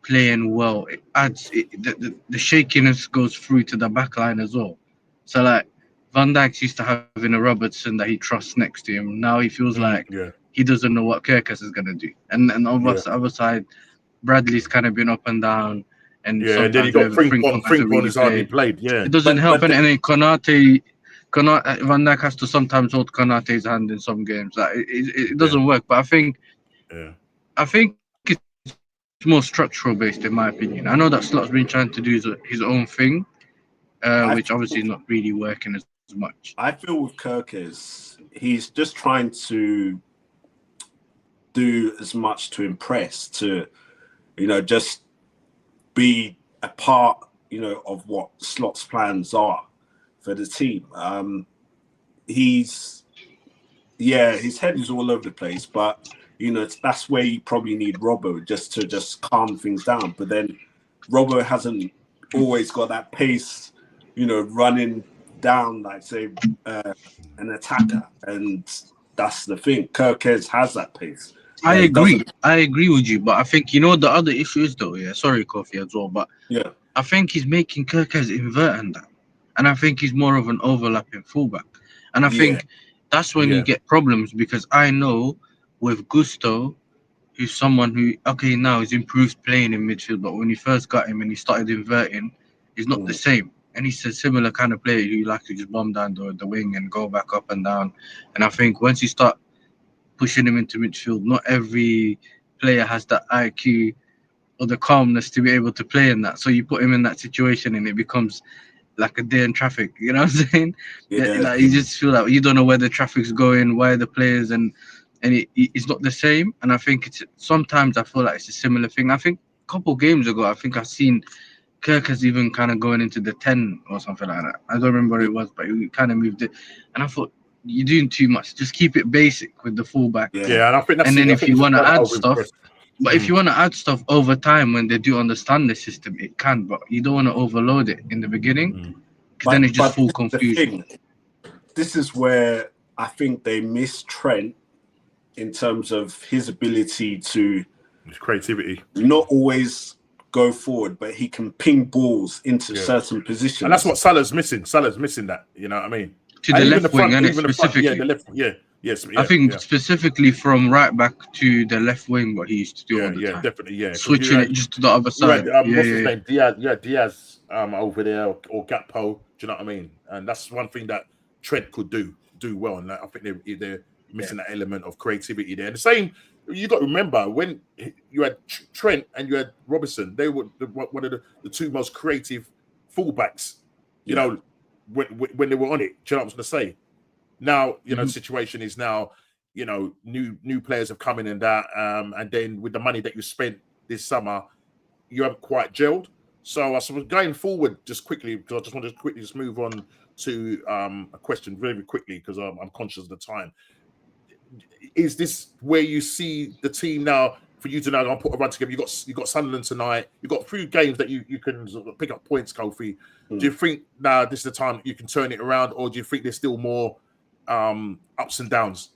playing well, it adds the shakiness goes through to the back line as well. So like Van Dijk's used to having a Robertson that he trusts next to him. Now he feels like Mm. Yeah. he doesn't know what Kirkus is gonna do. And on Yeah. the other side, Bradley's kind of been up and down, and Yeah. And then he sometimes got whenever Frimpong hasn't Frimpong really has hardly played, played. Yeah. it doesn't help. But And then Konate, Van Dijk has to sometimes hold Konate's hand in some games. Like it Yeah. doesn't work. But Yeah. I think it's more structural based, in my opinion. I know that Slot's been trying to do his own thing, which obviously is I not really working as much. I feel with Kirk is he's just trying to do as much to impress, to just be a part, of what Slot's plans are for the team. He's his head is all over the place, but that's where you probably need Robbo just to just calm things down. But then Robbo hasn't always got that pace, running down like say an attacker, and that's the thing. Kirkez has that pace, but he doesn't. I agree with you, but I think the other issue is though. Yeah, sorry, Kofi as well, but Yeah, I think he's making Kirkez inverting that, and I think he's more of an overlapping fullback, and I yeah, think that's when you Yeah. get problems because I know with Gusto, who's someone who okay now he's improved playing in midfield, but when you first got him and he started inverting, he's not the mm, same. And he's a similar kind of player who likes to just bomb down the wing and go back up and down. And I think once you start pushing him into midfield, not every player has that IQ or the calmness to be able to play in that. So you put him in that situation and it becomes like a day in traffic. You know what I'm saying? Yeah. Like you just feel like you don't know where the traffic's going, where the players, and it's not the same. And I think it's sometimes I feel like it's a similar thing. I think a couple games ago, I think I've seen Kirk has even kind of going into the 10 or something like that. I don't remember what it was, but he kind of moved it. And I thought, you're doing too much. Just keep it basic with the fullback. Yeah, and I think that's And it. then I if think you it's want just to trying add over stuff, impress. but if you want to add stuff over time when they do understand the system, it can. But you don't want to overload it in the beginning, because then it's just full this is the confusion. thing. This is where I think they miss Trent in terms of his ability to It's creativity. not always go forward, but he can ping balls into certain positions. And that's what Salah's missing. Salah's missing that. You know what I mean? To And the even left wing, and even the front, specifically. yeah, the left, yeah, yes, I think specifically from right back to the left wing, what he used to do all the time. definitely, yeah. Switching it just to the other You had, side. what's his name? Diaz, Diaz over there, or Gakpo. Do you know what I mean? And that's one thing that Trent could do well. And I think they're missing that element of creativity there. And the same, you got to remember when you had Trent and you had Robertson, they were one of the two most creative fullbacks. You know, when they were on it. Do you know what I was going to say? Now, you know, the situation is now, you know, new players have come in and that, and then with the money that you spent this summer, you haven't quite gelled. So I suppose going forward, just quickly, because I just want to quickly just move on to a question very quickly, because I'm conscious of the time. Is this where you see the team now? For you to now put a run together, you got Sunderland tonight. You got 3 games that you can sort of pick up points, Kofi. Do you think now this is the time that you can turn it around, or do you think there's still more ups and downs?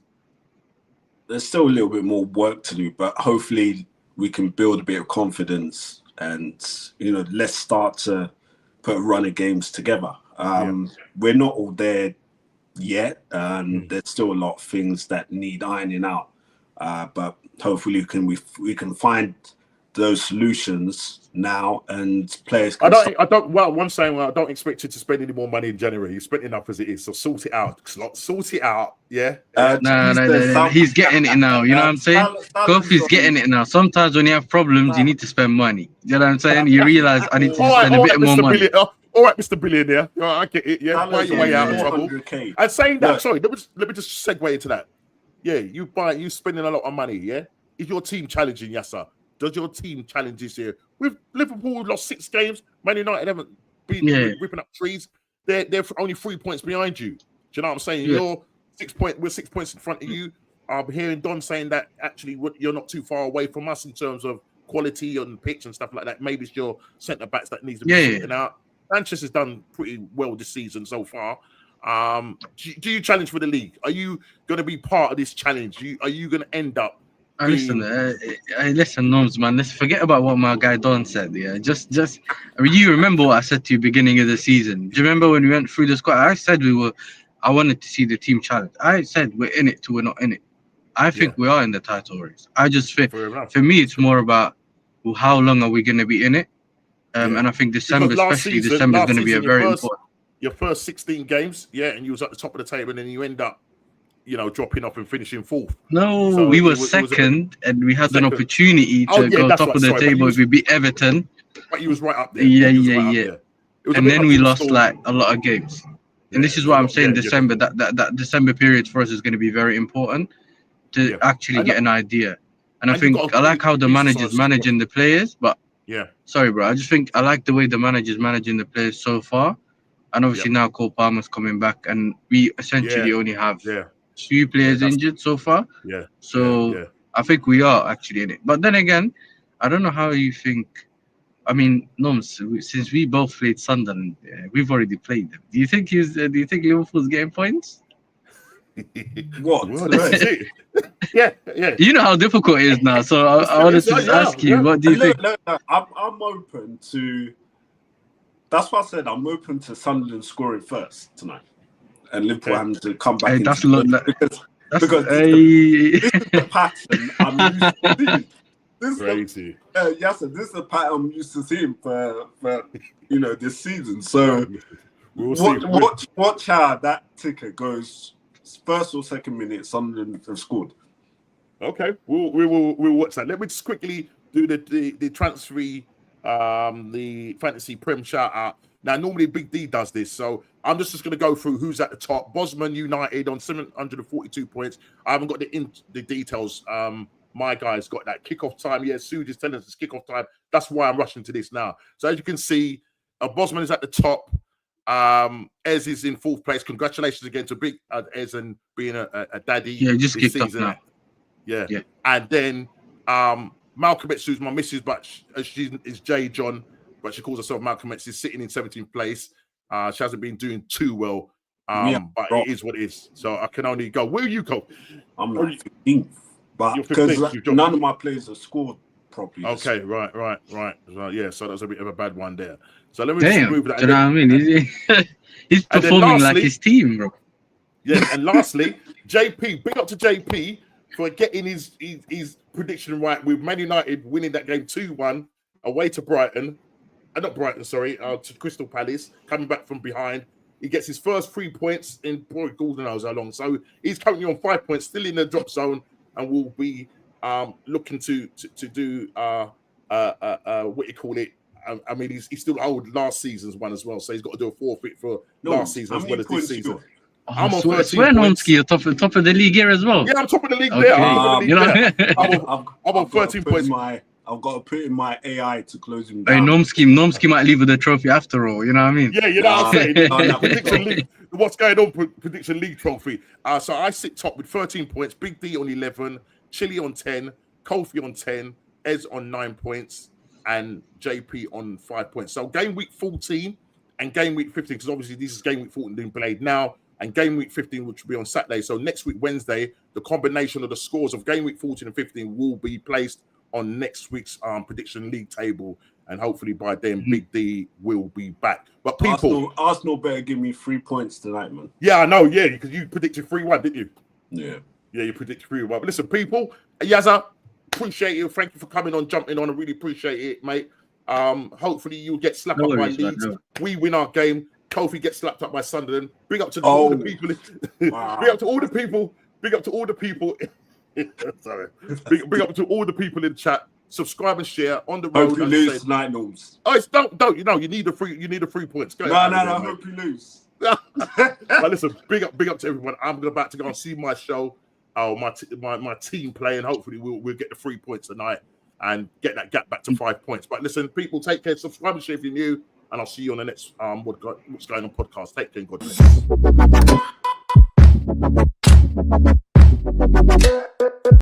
There's still a little bit more work to do, but hopefully we can build a bit of confidence, and let's start to put a run of games together. We're not all there yet, and there's still a lot of things that need ironing out, but hopefully we can find those solutions now, and players can I don't expect you to spend any more money in January. You spent enough as it is, so sort it out. Sort it out, yeah. No. He's getting it now. You know what I'm saying? Kofi's getting it now. Sometimes when you have problems, you need to spend money. You know what I'm saying? You realize I need to spend a bit more money. All right, Mr. Billionaire. I get it. Yeah, buy your way out of trouble. And saying that, sorry, let me just segue into that. Yeah, you spending a lot of money. Yeah, is your team challenging Yasser? Does your team challenge this year? With Liverpool lost 6 games, Man United haven't been ripping up trees. They're only 3 points behind you. Do you know what I'm saying? Yeah. We're 6 points in front of you. I'm hearing Don saying that actually you're not too far away from us in terms of quality on the pitch and stuff like that. Maybe it's your centre backs that needs to be sorted out. Sanchez has done pretty well this season so far. Do you challenge for the league? Are you going to be part of this challenge? Are you going to end up? Listen, Norms, man. Let's forget about what my guy Don said. Yeah, just. I mean, you remember what I said to you beginning of the season? Do you remember when we went through the squad? I said I wanted to see the team challenge. I said we're in it till we're not in it. I think we are in the title race. I just think for me it's more about how long are we going to be in it. And I think December, especially December, is going to be a very important. Your first 16 games, and you was at the top of the table, and then you end up, dropping off and finishing 4th. No, so we were second, and we had an opportunity to go top of the table if we beat Everton. But he was right up there. Yeah. And then we lost like a lot of games. And this is what I'm saying. December, that December period for us is going to be very important to actually get an idea. And I think I like how the manager's managing the players, but sorry, bro. I just think I like the way the manager's managing the players so far. And obviously now Cole Palmer's coming back, and we essentially only have 2 players injured so far. So I think we are actually in it. But then again, I don't know how you think. I mean, Noms, since we both played Sunderland, we've already played them. Do you think Liverpool's getting points? What? Yeah. You know how difficult it is now, so I wanted to just ask you, what do you think? Look, I'm open to. That's why I said I'm open to Sunderland scoring first tonight, and Liverpool having to come back. Because this is the pattern I'm used to seeing. This is the pattern I'm used to seeing for this season. So watch how that ticker goes. First or second minute, Sunderland have scored. Okay, we'll watch that. Let me just quickly do the transfer, the fantasy prem shout out. Now, normally Big D does this, so I'm just going to go through who's at the top. Bosman United on 742 points. I haven't got the details. My guy's got that kickoff time. Yeah, Suge is telling us it's kickoff time. That's why I'm rushing to this now. So as you can see, Bosman is at the top. Ez is in 4th place. Congratulations again to Big Ez and being a daddy. Yeah, just this kicked off season. now. Yeah. Yeah. And then Malcolm X, who's my missus, but she is J John, but she calls herself Malcolm X, is sitting in 17th place. She hasn't been doing too well, but it is what it is. So I can only go. Where are you, Cole? I'm like 15th, but because none of my players have scored properly. Okay, right. Yeah, so that's a bit of a bad one there. So let me Damn, just move that. do you know what I mean? He's performing like his team, bro. Yeah, and lastly, JP. Big up to JP for getting his prediction right with Man United winning that game 2-1 away to Brighton. Not Brighton, sorry, to Crystal Palace, coming back from behind. He gets his first 3 points in Gordon knows how long. So he's currently on 5 points, still in the drop zone, and will be looking to do what you call it. I mean, he's still owed last season's one as well, so he's got to do a forfeit for last season as well as this season. I'm on 13 swear points. Nomsky, you're top of the league here as well. Yeah, I'm top of the league there. I'm on 13 points. I've got to put in my AI to close him down. Hey, Nomsky might leave with the trophy after all. You know what I mean? Yeah, you know what I'm saying. Prediction League. What's going on? Prediction League trophy. So I sit top with 13 points. Big D on 11. Chili on 10. Kofi on 10. Ez on 9 points. And JP on 5 points. So game week 14 and game week 15, because obviously this is game week 14 being played now, and game week 15, which will be on Saturday. So next week, Wednesday, the combination of the scores of game week 14 and 15 will be placed on next week's prediction league table. And hopefully by then, Big D will be back. But people... Arsenal better give me 3 points tonight, man. Yeah, I know, yeah, because you predicted 3-1, didn't you? Yeah. Yeah, you predicted 3-1. But listen, people, Yazza, appreciate you. Thank you for coming on, jumping on. I really appreciate it, mate. Hopefully you'll get slapped up by Leeds. We win our game. Kofi gets slapped up by Sunderland. Big up to all the people. Wow. Big up to all the people. Big up to all the people. Sorry. Big up to all the people in chat. Subscribe and share on the road. Hope you lose tonight, Norms. Oh, it's don't. You know, you need the 3 points. Go ahead, No. Hope you lose. But listen, big up to everyone. I'm about to go and see my show. My team play, and hopefully we'll get the 3 points tonight and get that gap back to 5 points. But listen, people, take care. Subscribe and share if you're new, and I'll see you on the next what's going on podcast. Take care. God bless.